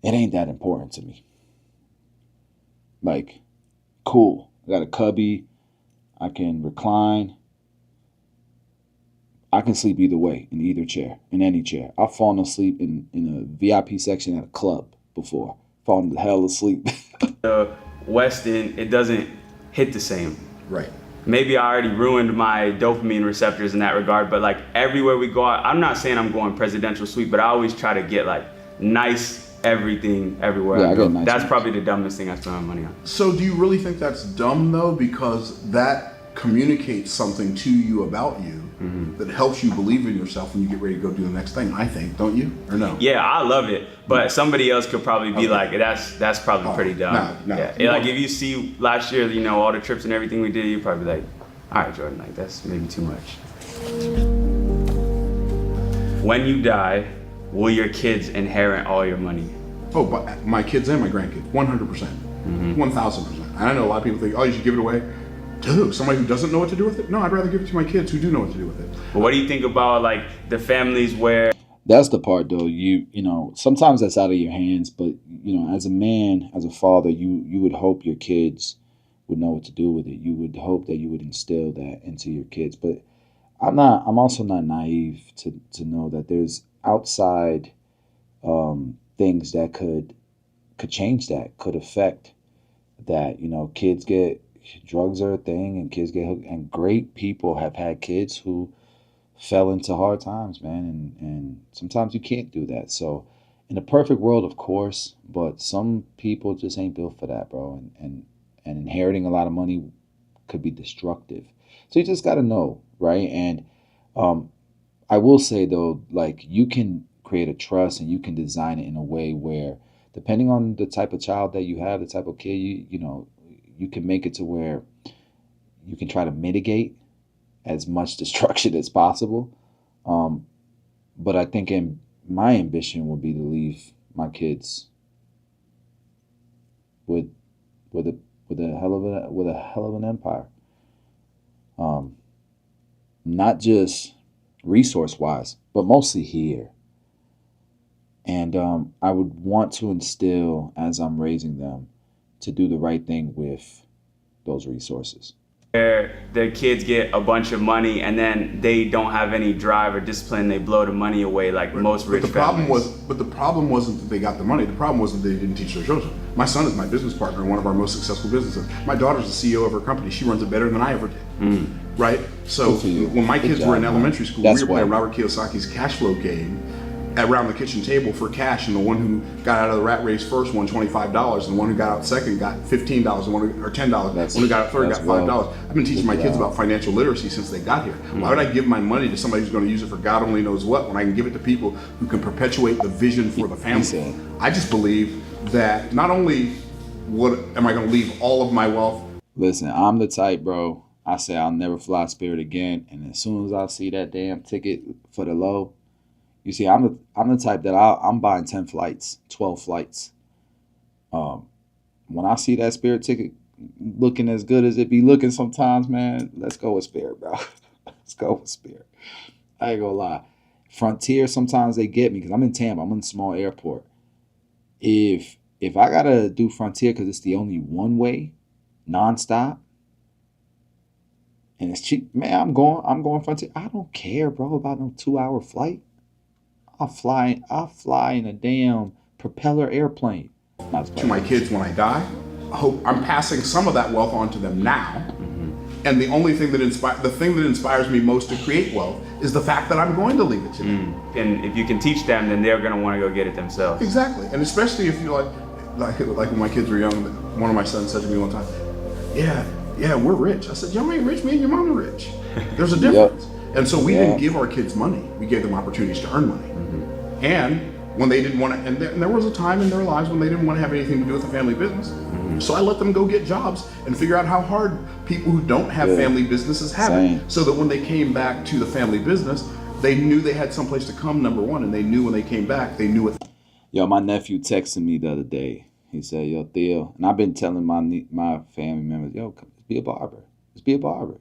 It ain't that important to me. Like, cool. I got a cubby. I can recline. I can sleep either way, in either chair, in any chair. I've fallen asleep in a VIP section at a club before. Fallen the hell asleep. The Westin, it doesn't hit the same. Right. Maybe I already ruined my dopamine receptors in that regard, but like everywhere we go, I'm not saying I'm going presidential suite, but I always try to get like nice everything everywhere I go. That's probably the dumbest thing I spend my money on. So do you really think that's dumb though? Because that communicates something to you about you that helps you believe in yourself when you get ready to go do the next thing, I think, don't you? Or no? Yeah, I love it, but somebody else could probably be like, that's probably pretty dumb. No. Yeah, like if you see last year, you know, all the trips and everything we did, you'd probably be like, all right, Jordan, like that's maybe too much. When you die, will your kids inherit all your money? Oh, but my kids and my grandkids, 100%, 1,000%. And I know a lot of people think, oh, you should give it away. Dude, somebody who doesn't know what to do with it? No, I'd rather give it to my kids who do know what to do with it. But what do you think about like the families where? That's the part though. You know, sometimes that's out of your hands, but you know, as a man, as a father, you would hope your kids would know what to do with it. You would hope that you would instill that into your kids. But I'm also not naive to know that there's outside things that could change that, could affect that. You know, kids get drugs are a thing, and kids get hooked, and great people have had kids who fell into hard times, man, and sometimes you can't do that. So in a perfect world, of course, but some people just ain't built for that, bro, and inheriting a lot of money could be destructive. So you just got to know, right? And I will say though, like, you can create a trust and you can design it in a way where, depending on the type of child that you have, the type of kid, you know, you can make it to where you can try to mitigate as much destruction as possible. But I think my ambition would be to leave my kids with a hell of an empire. Not just resource wise, but mostly here. And I would want to instill, as I'm raising them, to do the right thing with those resources. Where their kids get a bunch of money and then they don't have any drive or discipline, they blow the money away like most rich families. But the problem wasn't that they got the money. The problem was that they didn't teach their children. My son is my business partner in one of our most successful businesses. My daughter's the CEO of her company. She runs it better than I ever did. Right? So when my kids were in elementary school, we were playing Robert Kiyosaki's cash flow game around the kitchen table for cash, and the one who got out of the rat race first won $25, and the one who got out second got $15, or $10. The one who got out third got $5. I've been teaching my kids about financial literacy since they got here. Why would I give my money to somebody who's going to use it for God only knows what, when I can give it to people who can perpetuate the vision for the family? I just believe that not only am I going to leave all of my wealth. Listen, I'm the type, bro. I say I'll never fly Spirit again, and as soon as I see that damn ticket for the low, you see, I'm the type that I'm buying 10 flights, 12 flights. When I see that Spirit ticket looking as good as it be looking sometimes, man, let's go with Spirit, bro. Let's go with Spirit. I ain't gonna lie. Frontier, sometimes they get me because I'm in Tampa. I'm in a small airport. If I gotta do Frontier because it's the only one way, nonstop, and it's cheap, man, I'm going Frontier. I don't care, bro, about no 2-hour flight. I'll fly in a damn propeller airplane. To my kids when I die, I'm passing some of that wealth on to them now. And the thing that inspires me most to create wealth is the fact that I'm going to leave it to them. And if you can teach them, then they're gonna want to go get it themselves. Exactly, and especially if you like when my kids were young, one of my sons said to me one time, "Yeah, we're rich." I said, "Y'all ain't rich. Me and your mom are rich. There's a difference." And so we didn't give our kids money. We gave them opportunities to earn money. And when they didn't want to, and there was a time in their lives when they didn't want to have anything to do with the family business. So I let them go get jobs and figure out how hard people who don't have family businesses have it, so that when they came back to the family business, they knew they had someplace to come, number one, and they knew when they came back, they knew what. Yo, my nephew texted me the other day. He said, "Yo, Theo," and I've been telling my family members, "Yo, be a barber. Just be a barber.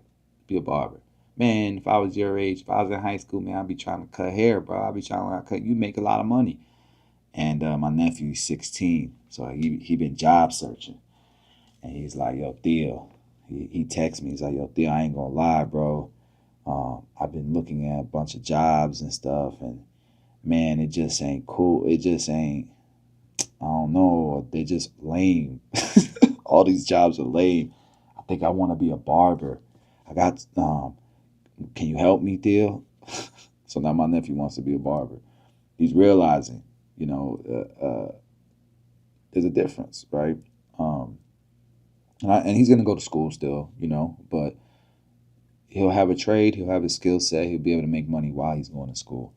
Be a barber." Man, if I was your age, if I was in high school, man, I'd be trying to cut hair, bro. I'd be trying to cut. You make a lot of money. And my nephew's 16, so he been job searching. And he's like, "Yo, Theo," he texts me. He's like, "Yo, Theo, I ain't gonna lie, bro. I've been looking at a bunch of jobs and stuff, and man, it just ain't cool. It just ain't, I don't know, they're just lame. All these jobs are lame. I think I want to be a barber. I got, can you help me, Theo?" So now my nephew wants to be a barber. He's realizing, you know, there's a difference, right? And he's going to go to school still, you know, but he'll have a trade, he'll have a skill set, he'll be able to make money while he's going to school.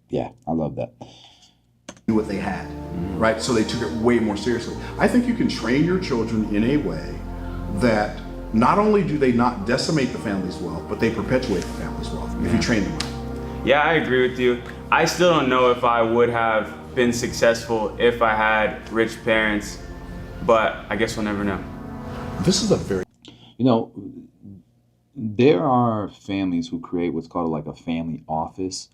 Yeah, I love that. What they had, right? So they took it way more seriously. I think you can train your children in a way that not only do they not decimate the family's wealth, but they perpetuate the family's wealth if you train them right. Yeah, I agree with you. I still don't know if I would have been successful if I had rich parents, but I guess we'll never know. This is a very... You know, there are families who create what's called like a family office.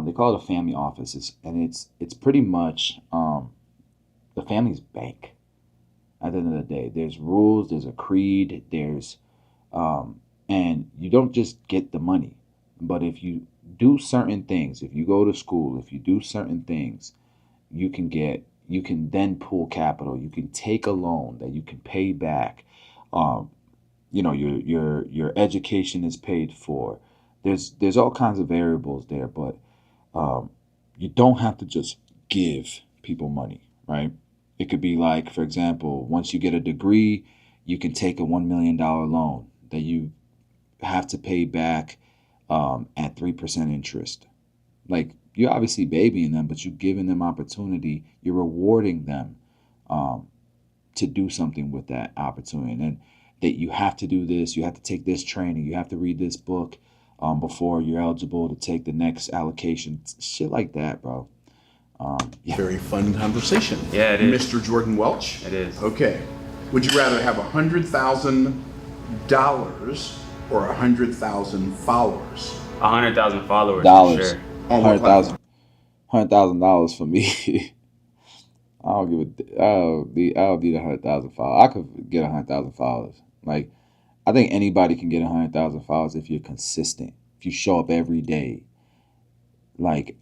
They call it a family office, it's pretty much the family's bank. At the end of the day, there's rules, there's a creed, there's and you don't just get the money, but if you do certain things, if you go to school, if you do certain things, you can then pull capital. You can take a loan that you can pay back. You know, your education is paid for. There's all kinds of variables there, but you don't have to just give people money, right? It could be like, for example, once you get a degree, you can take a $1 million loan that you have to pay back at 3% interest. Like, you're obviously babying them, but you're giving them opportunity. You're rewarding them to do something with that opportunity. And that you have to do this, you have to take this training, you have to read this book before you're eligible to take the next allocation. Shit like that, bro. Yeah. Very fun conversation. Yeah, it is. Mr. Jordan Welch. It is. Okay. Would you rather have $100,000 or 100,000 followers? 100,000 followers. Dollars. For sure. $100,000 for me. I'll need 100,000 followers. I could get 100,000 followers. Like, I think anybody can get 100,000 followers if you're consistent. If you show up every day. Like,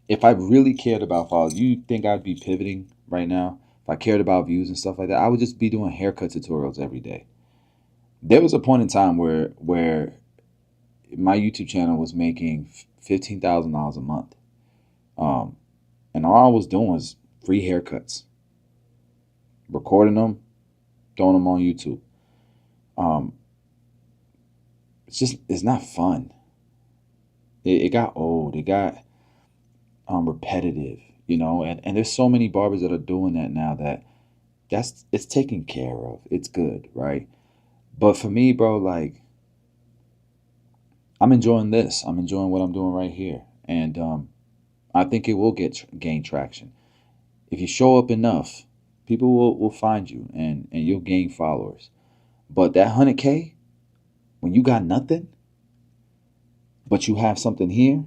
if I really cared about followers, you think I'd be pivoting right now? If I cared about views and stuff like that, I would just be doing haircut tutorials every day. There was a point in time where my YouTube channel was making $15,000 a month. And all I was doing was free haircuts. Recording them, throwing them on YouTube. It's not fun. It got old. It got repetitive, you know, and there's so many barbers that are doing that now it's taken care of. It's good, right? But for me, bro, like, I'm enjoying this. I'm enjoying what I'm doing right here. And I think it will gain traction. If you show up enough, people will find you and you'll gain followers. But that 100K, when you got nothing, but you have something here,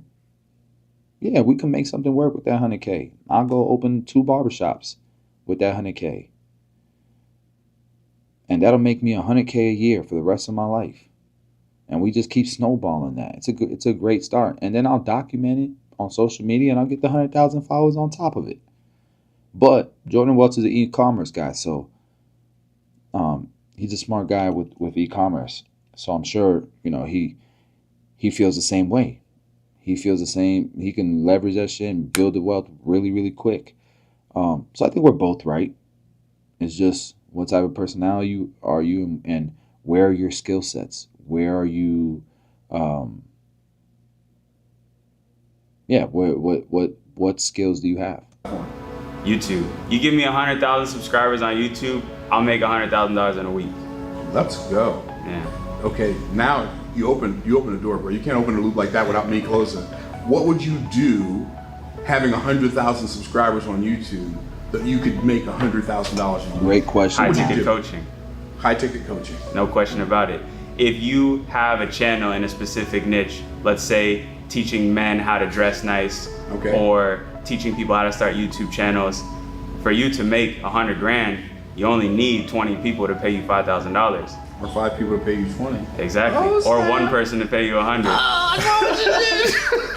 yeah, we can make something work with that 100K. I'll go open 2 barbershops with that 100K. And that'll make me 100K a year for the rest of my life. And we just keep snowballing that. It's a great start. And then I'll document it on social media and I'll get the 100,000 followers on top of it. But Jordan Welch is an e-commerce guy, so he's a smart guy with e-commerce. So I'm sure, you know, he feels the same way. He feels the same. He can leverage that shit and build the wealth really, really quick. So I think we're both right. It's just what type of personality are you and where are your skill sets? Where are you? What skills do you have? YouTube. You give me 100,000 subscribers on YouTube, I'll make $100,000 in a week. Let's go. Yeah. Okay, now you open the door, bro. You can't open a loop like that without me closing. What would you do having 100,000 subscribers on YouTube that you could make $100,000 in? Great question. High ticket coaching. High ticket coaching. No question about it. If you have a channel in a specific niche, let's say teaching men how to dress nice, okay, or teaching people how to start YouTube channels, for you to make 100 grand, you only need 20 people to pay you $5,000. Or 5 people to pay you 20. Exactly. Oh, or 1 person to pay you 100. Oh, I know what you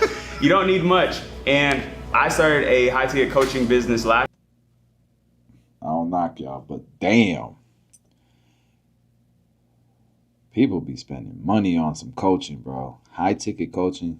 did. You don't need much. And I started a high ticket coaching business last. I don't knock y'all, but damn. People be spending money on some coaching, bro. High ticket coaching.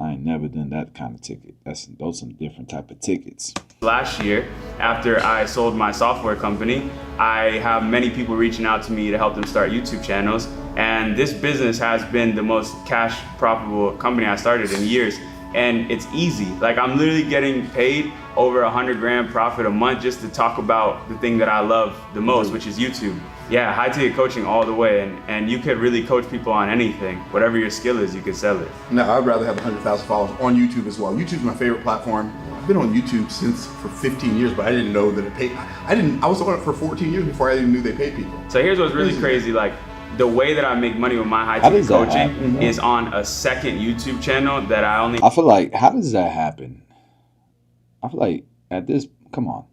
I ain't never done that kind of ticket. Those some different type of tickets. Last year, after I sold my software company, I have many people reaching out to me to help them start YouTube channels. And this business has been the most cash profitable company I started in years. And it's easy. Like, I'm literally getting paid over 100 grand profit a month just to talk about the thing that I love the most, which is YouTube. Yeah, high ticket coaching all the way. And you could really coach people on anything. Whatever your skill is, you could sell it. No, I'd rather have 100,000 followers on YouTube as well. YouTube's my favorite platform. I've been on YouTube for 15 years, but I didn't know that it paid. I was on it for 14 years before I even knew they paid people. So here's what's really crazy. Like, the way that I make money with my high ticket coaching is on a second YouTube channel that I feel like, how does that happen? I feel like at this, come on.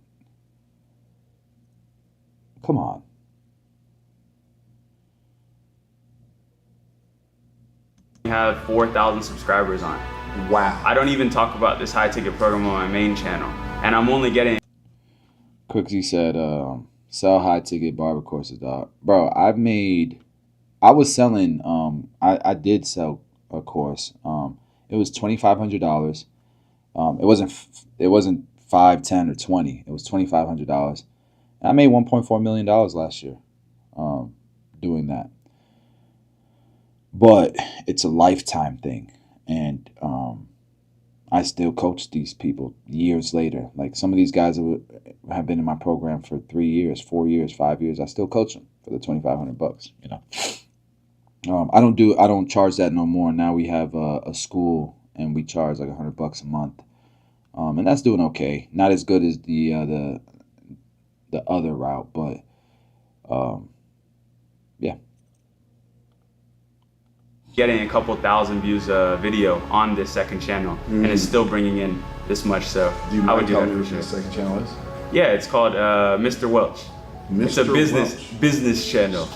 have 4,000 subscribers on. Wow. I don't even talk about this high ticket program on my main channel. And I'm only getting. Quixie said, sell high ticket barber courses, dog. Bro, I was selling, I did sell a course. It was $2,500. It wasn't 5, 10, or 20. It was $2,500. I made $1.4 million last year doing that. But it's a lifetime thing. And I still coach these people years later. Like, some of these guys have been in my program for 3 years, 4 years, 5 years. I still coach them for the $2,500, you know. I don't charge that no more. Now we have a school and we charge like $100 a month. And that's doing okay. Not as good as the other route, but yeah. Getting a couple thousand views a video on this second channel, and it's still bringing in this much. So do you I would mind do telling that me for what sure. the second channel is? Yeah, it's called Mr. Welch. It's a business channel.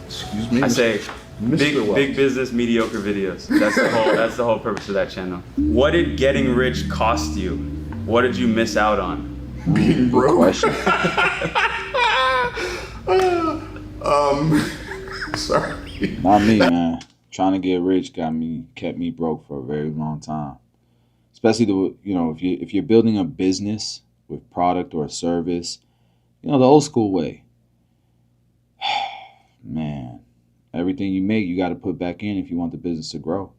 Excuse me. I say Mr. big business, mediocre videos. That's the whole purpose of that channel. What did getting rich cost you? What did you miss out on? Being broke. Question. Sorry. Not me, man. Trying to get rich kept me broke for a very long time. Especially if you're building a business with product or a service, the old school way. Man, everything you make, you got to put back in if you want the business to grow.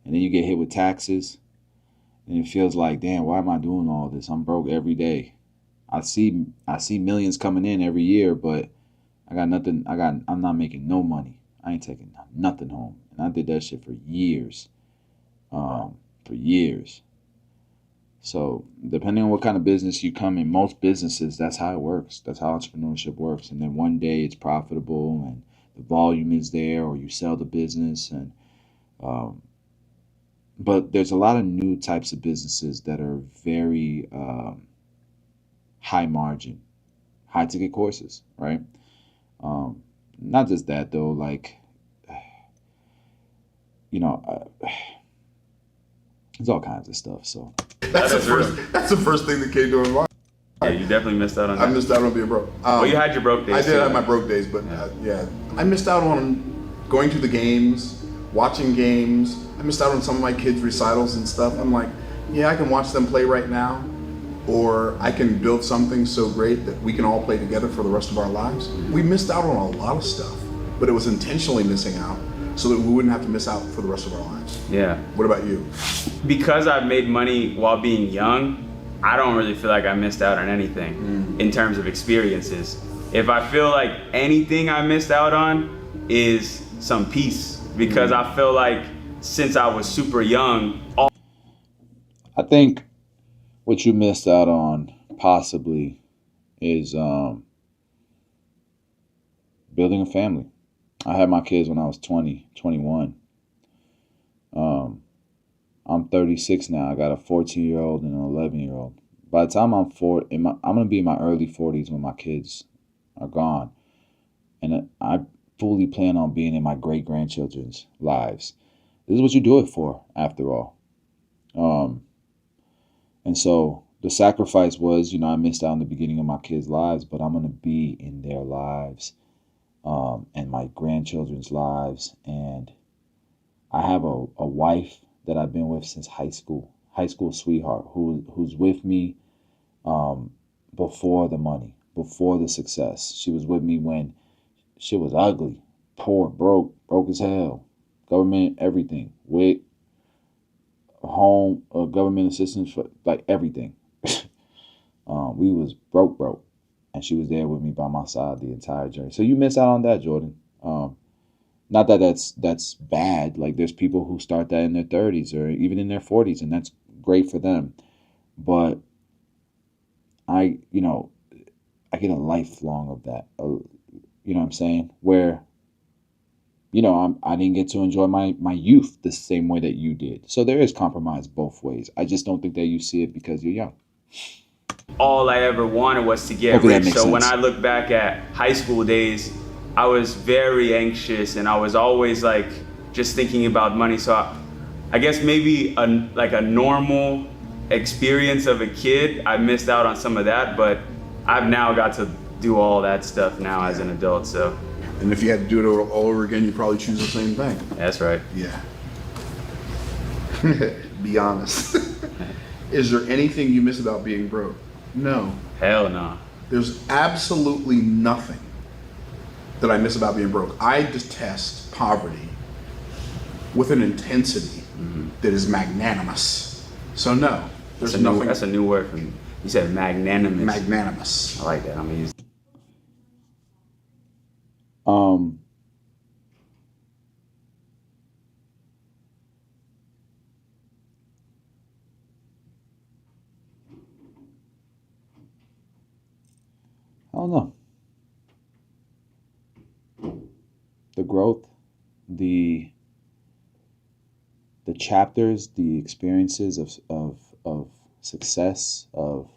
And then you get hit with taxes, and it feels like, damn, why am I doing all this? I'm broke every day. I see millions coming in every year, but I got nothing. I'm not making no money. I ain't taking nothing home. And I did that shit for years. So depending on what kind of business you come in, most businesses, that's how it works. That's how entrepreneurship works. And then one day it's profitable and the volume is there, or you sell the business. And but there's a lot of new types of businesses that are very high margin, high ticket courses, right? Not just that though, like, there's all kinds of stuff. So that's the first thing that came to my mind. Yeah, you definitely missed out on that. I missed out on being broke. Well, you had your broke days. I did too. have my broke days, but yeah, I missed out on going to the games, watching games. I missed out on some of my kids' recitals and stuff. I'm like, yeah, I can watch them play right now, or I can build something so great that we can all play together for the rest of our lives. We missed out on a lot of stuff, but it was intentionally missing out so that we wouldn't have to miss out for the rest of our lives. Yeah. What about you? Because I've made money while being young, I don't really feel like I missed out on anything in terms of experiences. If I feel like anything I missed out on is some peace, because I feel like since I was super young, I think what you missed out on possibly is building a family. I had my kids when I was 20, 21. I'm 36 now. I got a 14-year-old and an 11-year-old. By the time I'm 40, I'm going to be in my early 40s when my kids are gone. And I fully plan on being in my great-grandchildren's lives. This is what you do it for, after all. And so the sacrifice was, I missed out on the beginning of my kids' lives, but I'm going to be in their lives and my grandchildren's lives. And I have a wife that I've been with since high school sweetheart, who's with me before the money, before the success. She was with me when shit was ugly, poor, broke as hell, government, everything, with home, government assistance for like everything. We was broke, and she was there with me by my side the entire journey. So you miss out on that, Jordan. Not that that's bad. Like there's people who start that in their 30s or even in their 40s, and that's great for them. But I get a lifelong of that. You know what I'm saying? Where, I didn't get to enjoy my youth the same way that you did. So there is compromise both ways. I just don't think that you see it because you're young. All I ever wanted was to get Hopefully that rich. makes So when sense. I look back at high school days, I was very anxious and I was always like just thinking about money. So I guess maybe a normal experience of a kid, I missed out on some of that, but I've now got to do all that stuff now as an adult. So. And if you had to do it all over again, you'd probably choose the same thing. That's right. Yeah. Be honest. Is there anything you miss about being broke? No. Hell no. There's absolutely nothing that I miss about being broke. I detest poverty with an intensity that is magnanimous. So no, there's nothing. That's a new word for me. You said magnanimous. Magnanimous. I like that. I'm gonna use. I don't know. The growth, the chapters, the experiences of success, of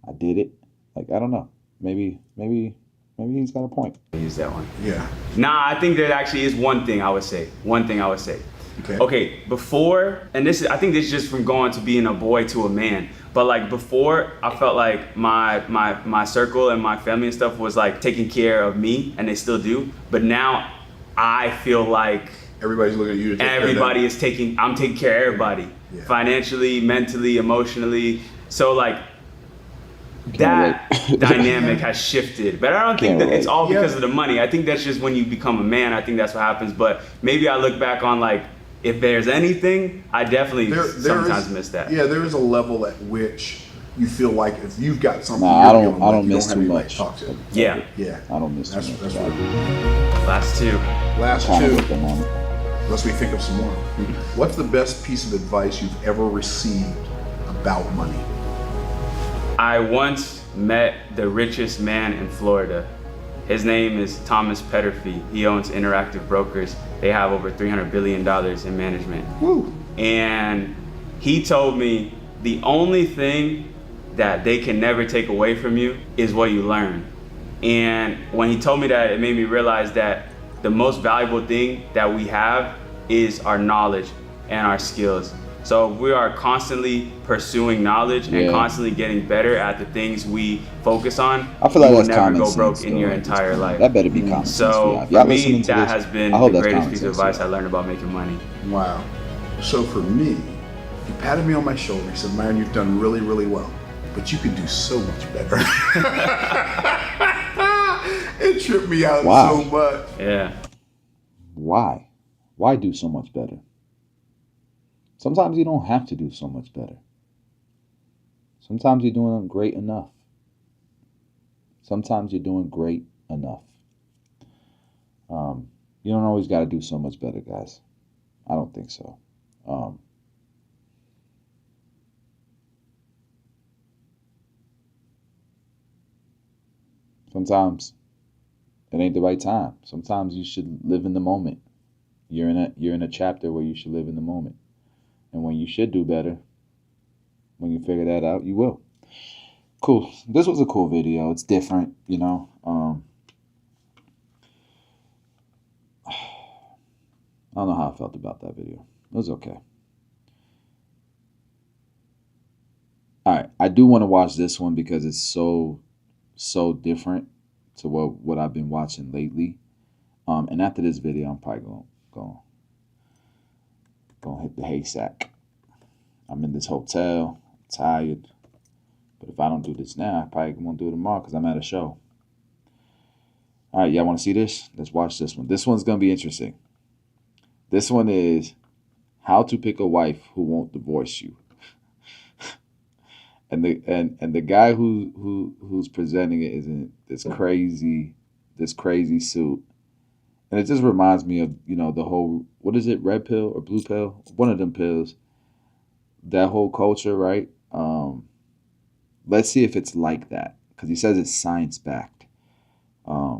I did it. Like I don't know. Maybe he's got a point. Use that one. Yeah. Nah, I think there actually is one thing I would say. Okay, before, and I think this is just from going to being a boy to a man, but like before, I felt like my circle and my family and stuff was like taking care of me, and they still do, but now I feel like everybody's looking at you to take care of them. I'm taking care of everybody, financially, mentally, emotionally, so like that dynamic has shifted, but I don't think that it's all because of the money. I think that's just when you become a man, I think that's what happens, but maybe I look back on like, if there's anything, I definitely sometimes miss that. Yeah, there is a level at which you feel like if you've got something, I don't miss too much. Yeah. I don't miss too much. That's right. Last two. Unless we think of some more. What's the best piece of advice you've ever received about money? I once met the richest man in Florida. His name is Thomas Petterfy. He owns Interactive Brokers. They have over $300 billion in management. Woo. And he told me the only thing that they can never take away from you is what you learn. And when he told me that, it made me realize that the most valuable thing that we have is our knowledge and our skills. So if we are constantly pursuing knowledge and constantly getting better at the things we focus on, I feel like you will that's never common go broke sense, in your entire life. That better be common sense. So Y'all for me, listening to that this? has been I hope the that's greatest common piece of sense, advice I learned about making money. Wow. So for me, he patted me on my shoulder. He said, "Man, you've done really, really well, but you could do so much better." It tripped me out so much. Yeah. Why? Why do so much better? Sometimes you don't have to do so much better. Sometimes you're doing great enough. Sometimes you're doing great enough. You don't always got to do so much better, guys. I don't think so. Sometimes it ain't the right time. Sometimes you should live in the moment. You're in a chapter where you should live in the moment. And when you should do better, when you figure that out, you will. Cool. This was a cool video. It's different, you know. I don't know how I felt about that video. It was okay. All right. I do want to watch this one because it's so different to what I've been watching lately. And after this video, I'm probably going Gonna hit the haystack. I'm in this hotel, tired. But if I don't do this now, I probably won't do it tomorrow because I'm at a show. All right, y'all want to see this? Let's watch this one. This one's going to be interesting. This one is how to pick a wife who won't divorce you. and the guy who's presenting it is in this crazy suit. And it just reminds me of, the whole, what is it, red pill or blue pill? One of them pills. That whole culture, right? Let's see if it's like that, because he says it's science-backed. I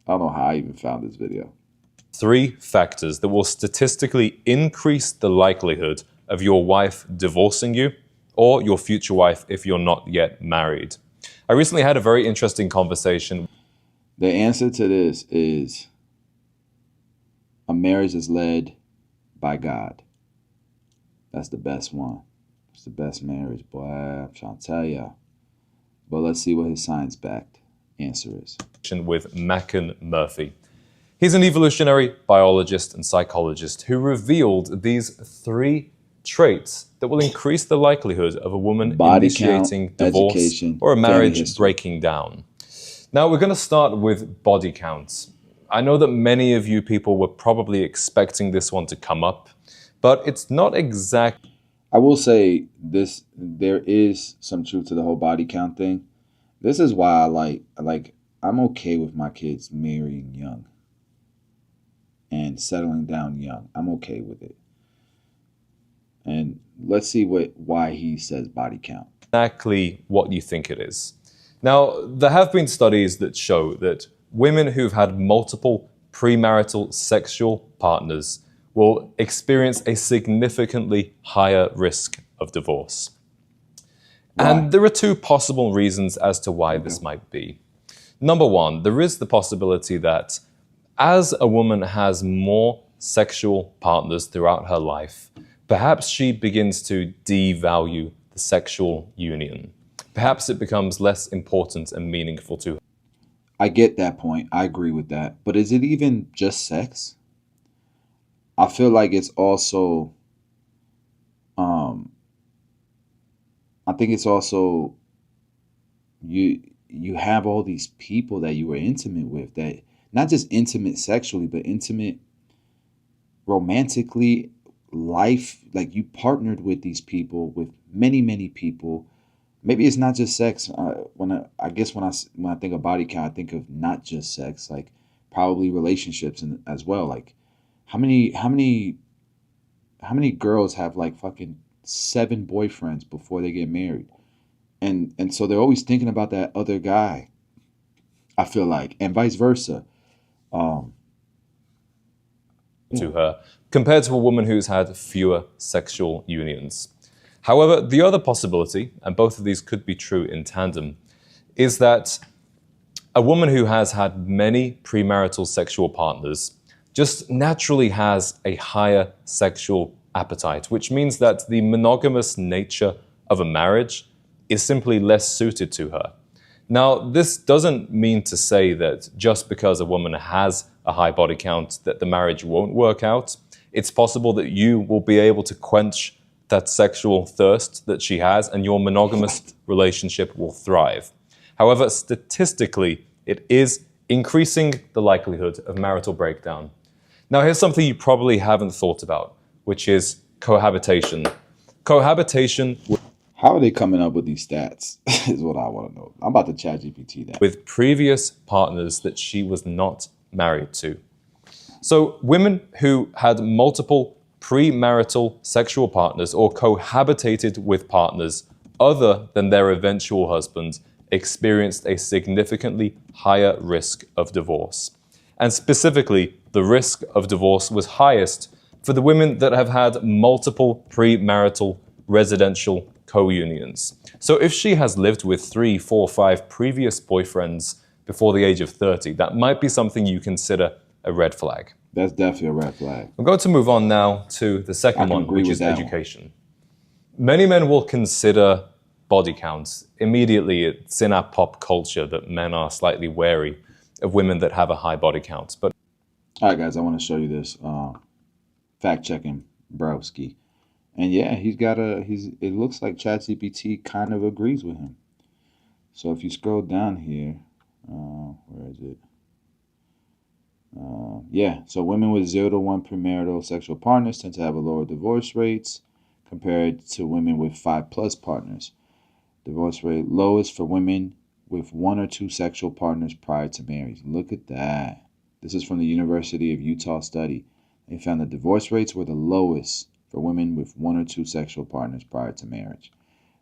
don't know how I even found this video. 3 factors that will statistically increase the likelihood of your wife divorcing you or your future wife if you're not yet married. I recently had a very interesting conversation. The answer to this is a marriage is led by God. That's the best one. It's the best marriage, boy. I'm trying to tell you. But let's see what his science-backed answer is. With Mackin Murphy. He's an evolutionary biologist and psychologist who revealed these 3 traits that will increase the likelihood of a woman initiating divorce education, or a marriage breaking down. Now, we're going to start with body count. I know that many of you people were probably expecting this one to come up, but it's not exact. I will say this, there is some truth to the whole body count thing. This is why I'm okay with my kids marrying young and settling down young. I'm okay with it. And let's see why he says body count. Exactly what you think it is. Now, there have been studies that show that women who've had multiple premarital sexual partners will experience a significantly higher risk of divorce. And there are 2 possible reasons as to why this might be. Number 1, there is the possibility that as a woman has more sexual partners throughout her life, perhaps she begins to devalue the sexual union. Perhaps it becomes less important and meaningful to her. I get that point. I agree with that. But is it even just sex? I feel like it's also, I think it's also, you have all these people that you were intimate with, that not just intimate sexually, but intimate romantically, life, like you partnered with these people, with many, many people. Maybe it's not just sex. When I think of body count, I think of not just sex, like probably relationships as well. Like how many girls have like fucking 7 boyfriends before they get married, and so they're always thinking about that other guy. I feel like, and vice versa. To her, compared to a woman who's had fewer sexual unions. However, the other possibility, and both of these could be true in tandem, is that a woman who has had many premarital sexual partners just naturally has a higher sexual appetite, which means that the monogamous nature of a marriage is simply less suited to her. Now, this doesn't mean to say that just because a woman has a high body count that the marriage won't work out. It's possible that you will be able to quench that sexual thirst that she has and your monogamous relationship will thrive. However, statistically, it is increasing the likelihood of marital breakdown. Now, here's something you probably haven't thought about, which is cohabitation. Cohabitation. How are they coming up with these stats is what I want to know. I'm about to chat GPT that. With previous partners that she was not married to. So women who had multiple premarital sexual partners or cohabitated with partners other than their eventual husband experienced a significantly higher risk of divorce. And specifically, the risk of divorce was highest for the women that have had multiple premarital residential co-unions. So if she has lived with 3, 4, 5 previous boyfriends before the age of 30, that might be something you consider a red flag. That's definitely a red flag. I'm going to move on now to the second one, which is education. Many men will consider body counts. Immediately, it's in our pop culture that men are slightly wary of women that have a high body count. But All right, guys, I want to show you this fact checking Browski, and yeah, it looks like ChatGPT kind of agrees with him. So if you scroll down here, where is it? Yeah, so women with 0 to 1 premarital sexual partners tend to have a lower divorce rates compared to women with 5+ partners. Divorce rate lowest for women with 1 or 2 sexual partners prior to marriage. Look at that. This is from the University of Utah study. They found that divorce rates were the lowest for women with 1 or 2 sexual partners prior to marriage.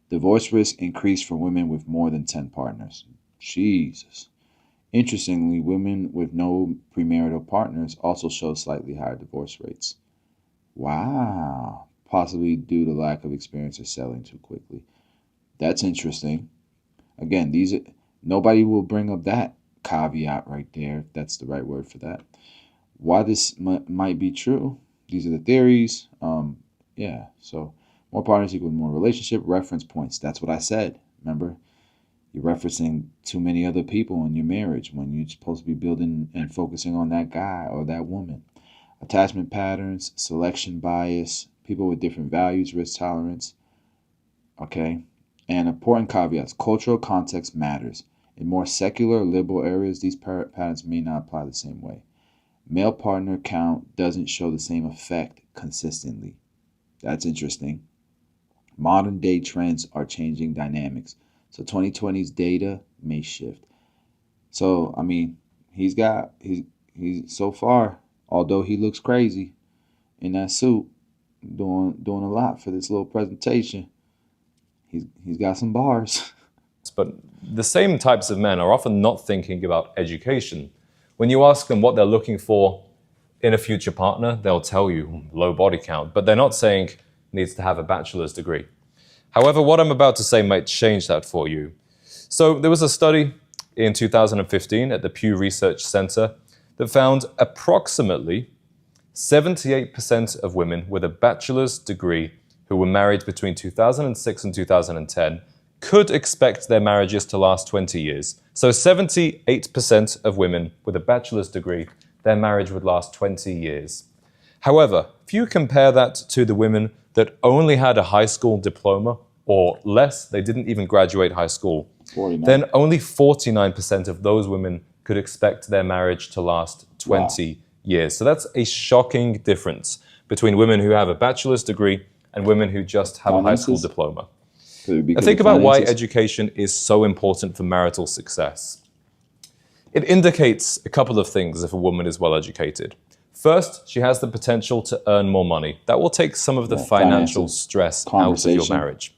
Divorce risk increased for women with more than 10 partners. Jesus. Interestingly, women with no premarital partners also show slightly higher divorce rates. Wow. Possibly due to lack of experience or selling too quickly. That's interesting. Again, nobody will bring up that caveat right there, if that's the right word for that. Why this might be true? These are the theories. Yeah, so more partners equal more relationship reference points. That's what I said. Remember, you're referencing too many other people in your marriage when you're supposed to be building and focusing on that guy or that woman. Attachment patterns, selection bias, people with different values, risk tolerance. Okay. And important caveats, cultural context matters. In more secular or liberal areas, these patterns may not apply the same way. Male partner count doesn't show the same effect consistently. That's interesting. Modern day trends are changing dynamics. So 2020's data may shift. So, I mean, he's so far, although he looks crazy in that suit, doing a lot for this little presentation, he's got some bars. But the same types of men are often not thinking about education. When you ask them what they're looking for in a future partner, they'll tell you low body count, but they're not saying needs to have a bachelor's degree. However, what I'm about to say might change that for you. So there was a study in 2015 at the Pew Research Center that found approximately 78% of women with a bachelor's degree who were married between 2006 and 2010 could expect their marriages to last 20 years. So 78% of women with a bachelor's degree, their marriage would last 20 years. However, if you compare that to the women that only had a high school diploma or less, they didn't even graduate high school, 49. then only 49% of those women could expect their marriage to last 20 years. So that's a shocking difference between women who have a bachelor's degree and women who just have a high school diploma. Now think about why education is so important for marital success. It indicates a couple of things if a woman is well educated. First, she has the potential to earn more money. That will take some of the financial stress out of your marriage.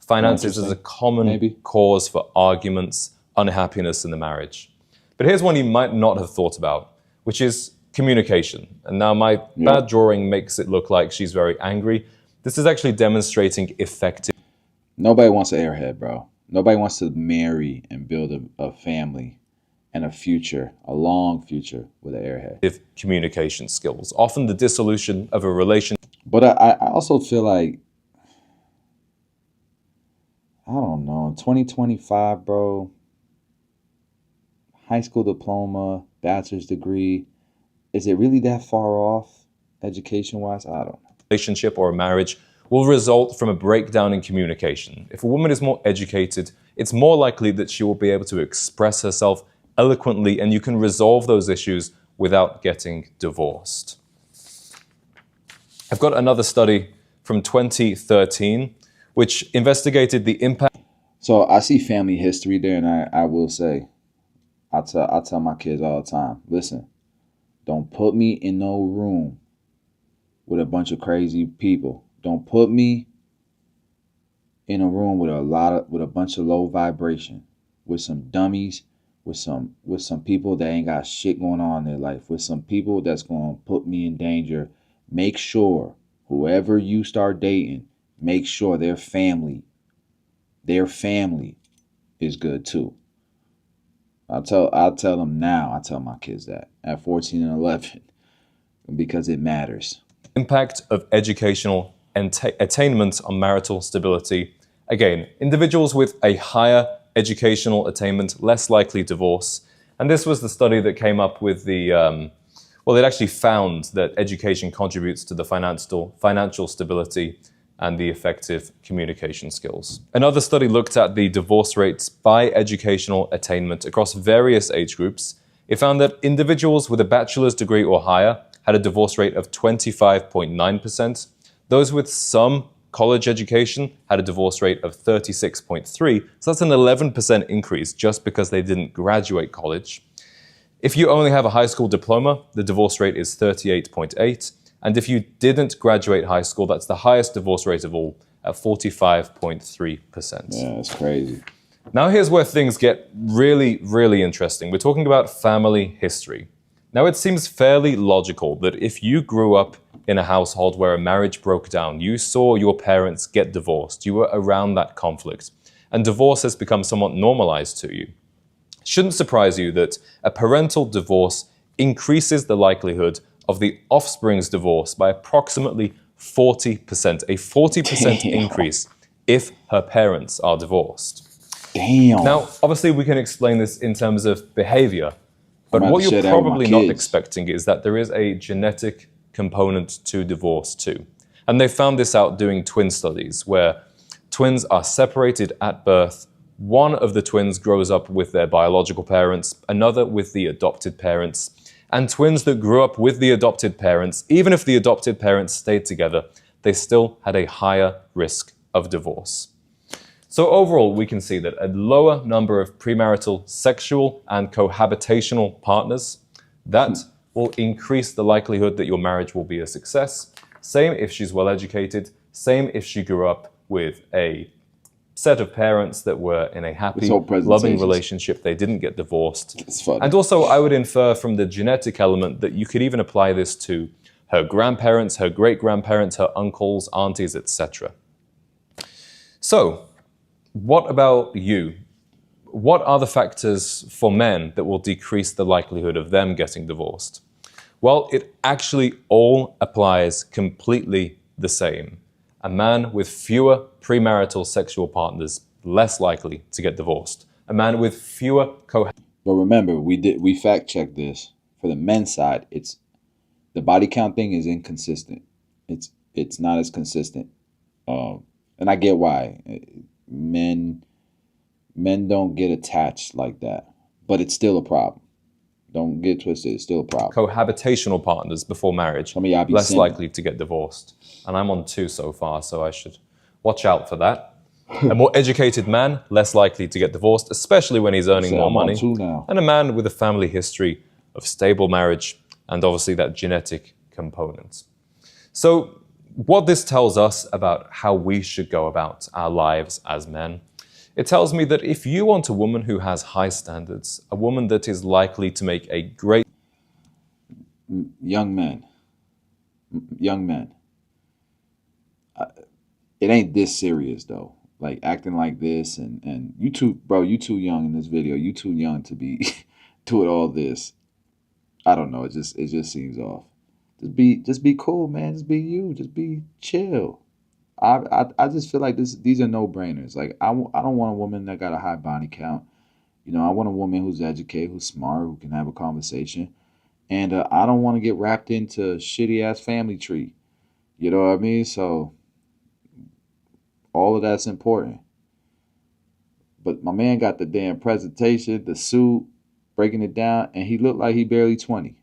Finances is a common cause for arguments, unhappiness in the marriage. But here's one you might not have thought about, which is communication. And now my bad drawing makes it look like she's very angry. This is actually demonstrating effective. Nobody wants an airhead, bro. Nobody wants to marry and build a family and a future, a long future with an airhead. Communication skills, often the dissolution of a relationship. But I also feel like, I don't know, in 2025, bro, high school diploma, bachelor's degree, is it really that far off education-wise? I don't know. Relationship or a marriage will result from a breakdown in communication. If a woman is more educated, it's more likely that she will be able to express herself eloquently, and you can resolve those issues without getting divorced. I've got another study from 2013, which investigated the impact. So I see family history there, and I will say, I tell my kids all the time, listen, don't put me in no room with a bunch of crazy people. Don't put me in a room with a bunch of low vibration, with some dummies, with some people that ain't got shit going on in their life, with some people that's going to put me in danger. Make sure whoever you start dating, make sure their family is good too. I'll tell them now. I tell my kids that at 14 and 11 because it matters. Impact of educational attainment on marital stability. Again, individuals with a higher educational attainment, less likely divorce. And this was the study that came up with the Well, it actually found that education contributes to the financial stability and the effective communication skills. Another study looked at the divorce rates by educational attainment across various age groups. It found that individuals with a bachelor's degree or higher had a divorce rate of 25.9%. Those with some college education had a divorce rate of 36.3%. So that's an 11% increase just because they didn't graduate college. If you only have a high school diploma, the divorce rate is 38.8%. And if you didn't graduate high school, that's the highest divorce rate of all at 45.3%. Yeah, that's crazy. Now here's where things get really, really interesting. We're talking about family history. Now it seems fairly logical that if you grew up in a household where a marriage broke down, you saw your parents get divorced, you were around that conflict, and divorce has become somewhat normalized to you. It shouldn't surprise you that a parental divorce increases the likelihood of the offspring's divorce by approximately 40%, a 40% increase if her parents are divorced. Damn. Now, obviously, we can explain this in terms of behavior, but I'm what about to you're share that with my probably not kids. expecting is that there is a genetic component to divorce too. And they found this out doing twin studies where twins are separated at birth. One of the twins grows up with their biological parents, another with the adopted parents. And twins that grew up with the adopted parents, even if the adopted parents stayed together, they still had a higher risk of divorce. So overall, we can see that a lower number of premarital sexual and cohabitational partners, that will increase the likelihood that your marriage will be a success. Same if she's well educated, same if she grew up with a set of parents that were in a happy, loving relationship, they didn't get divorced. And also, I would infer from the genetic element that you could even apply this to her grandparents, her great-grandparents, her uncles, aunties, etc. So, what about you? What are the factors for men that will decrease the likelihood of them getting divorced? Well, it actually all applies completely the same. A man with fewer premarital sexual partners, less likely to get divorced. A man with fewer But remember, we fact checked this. For the men's side, it's the body count thing is inconsistent. It's not as consistent. And I get why. Men don't get attached like that. But it's still a problem. Don't get twisted, it's still a problem. Cohabitational partners before marriage, less likely to get divorced. And I'm on 2 so far, so I should watch out for that. A more educated man, less likely to get divorced, especially when he's earning more money. And a man with a family history of stable marriage and obviously that genetic component. So what this tells us about how we should go about our lives as men, it tells me that if you want a woman who has high standards, a woman that is likely to make a great... Young men. It ain't this serious though. Like acting like this and you too, bro, you too young in this video. You too young to be doing all this. I don't know. It just seems off. Just be cool, man. Just be you. Just be chill. I just feel like these are no-brainers. Like I don't want a woman that got a high body count. You know, I want a woman who's educated, who's smart, who can have a conversation. And I don't want to get wrapped into a shitty-ass family tree. You know what I mean? So all of that's important. But my man got the damn presentation, the suit, breaking it down, and he looked like he barely 20.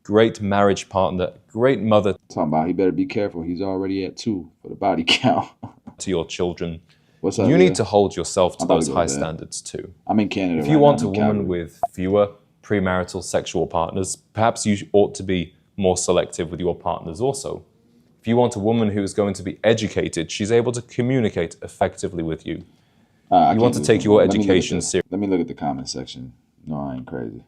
Great marriage partner, great mother. Talking about he better be careful. He's already at 2 for the body count. To your children. What's up, you Leah? need to hold yourself to those high bed. standards too. I'm in Canada. If you want a woman with fewer premarital sexual partners, perhaps you ought to be more selective with your partners also. If you want a woman who is going to be educated, she's able to communicate effectively with you. You want to take your education seriously. Let me look at the comment section. No, I ain't crazy.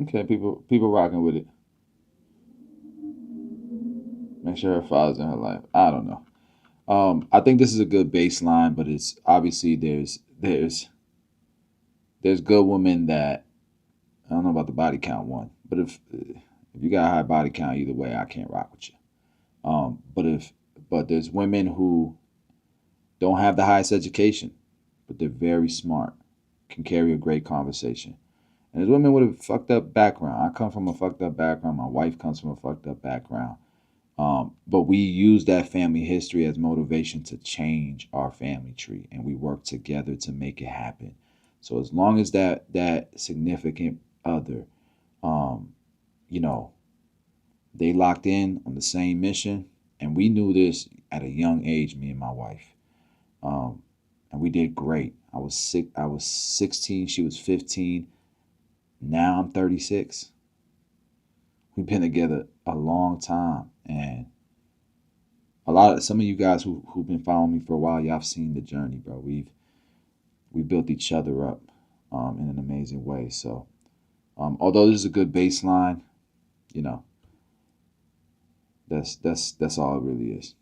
Okay, people rocking with it. Make sure her father's in her life. I don't know. I think this is a good baseline, but it's obviously there's good women that I don't know about the body count one, but if you got a high body count, either way, I can't rock with you. But there's women who don't have the highest education, but they're very smart, can carry a great conversation. And there's women with a fucked up background. I come from a fucked up background. My wife comes from a fucked up background. But we use that family history as motivation to change our family tree, and we work together to make it happen. So as long as that significant other, you know, they locked in on the same mission, and we knew this at a young age, me and my wife, and we did great. I was 16, she was 15. Now I'm 36. We've been together a long time, and some of you guys who've been following me for a while, y'all have seen the journey, bro. We built each other up in an amazing way. So although this is a good baseline, you know, that's all it really is.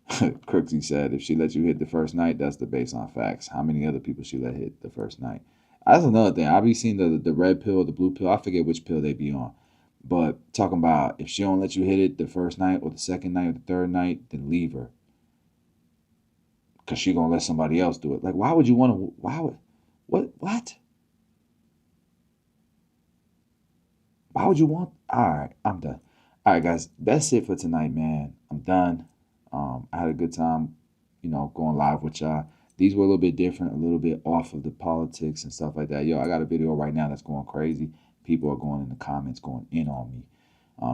Crooksy said, if she let you hit the first night, that's the baseline facts. How many other people she let hit the first night? That's another thing. I be seeing the red pill, the blue pill. I forget which pill they be on. But talking about if she don't let you hit it the first night or the second night or the third night, then leave her. Because she going to let somebody else do it. Like, why would you want to, what? Why would you want, all right, I'm done. All right, guys, that's it for tonight, man. I'm done. I had a good time, you know, going live with y'all. These were a little bit different, a little bit off of the politics and stuff like that. Yo, I got a video right now that's going crazy. People are going in the comments, going in on me.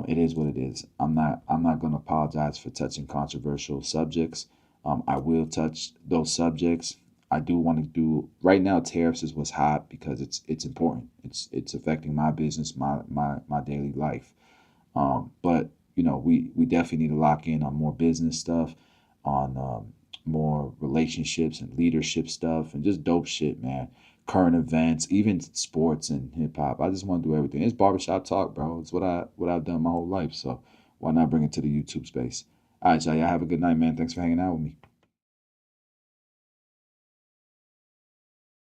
It is what it is. I'm not going to apologize for touching controversial subjects. I will touch those subjects. I do want to do right now. Tariffs is what's hot because it's important. It's affecting my business, my daily life. But you know, we definitely need to lock in on more business stuff, on more relationships and leadership stuff, and just dope shit, man. Current events, even sports and hip hop. I just want to do everything. It's barbershop talk, bro. It's what I've done my whole life. So why not bring it to the YouTube space? All right, y'all. Y'all have a good night, man. Thanks for hanging out with me.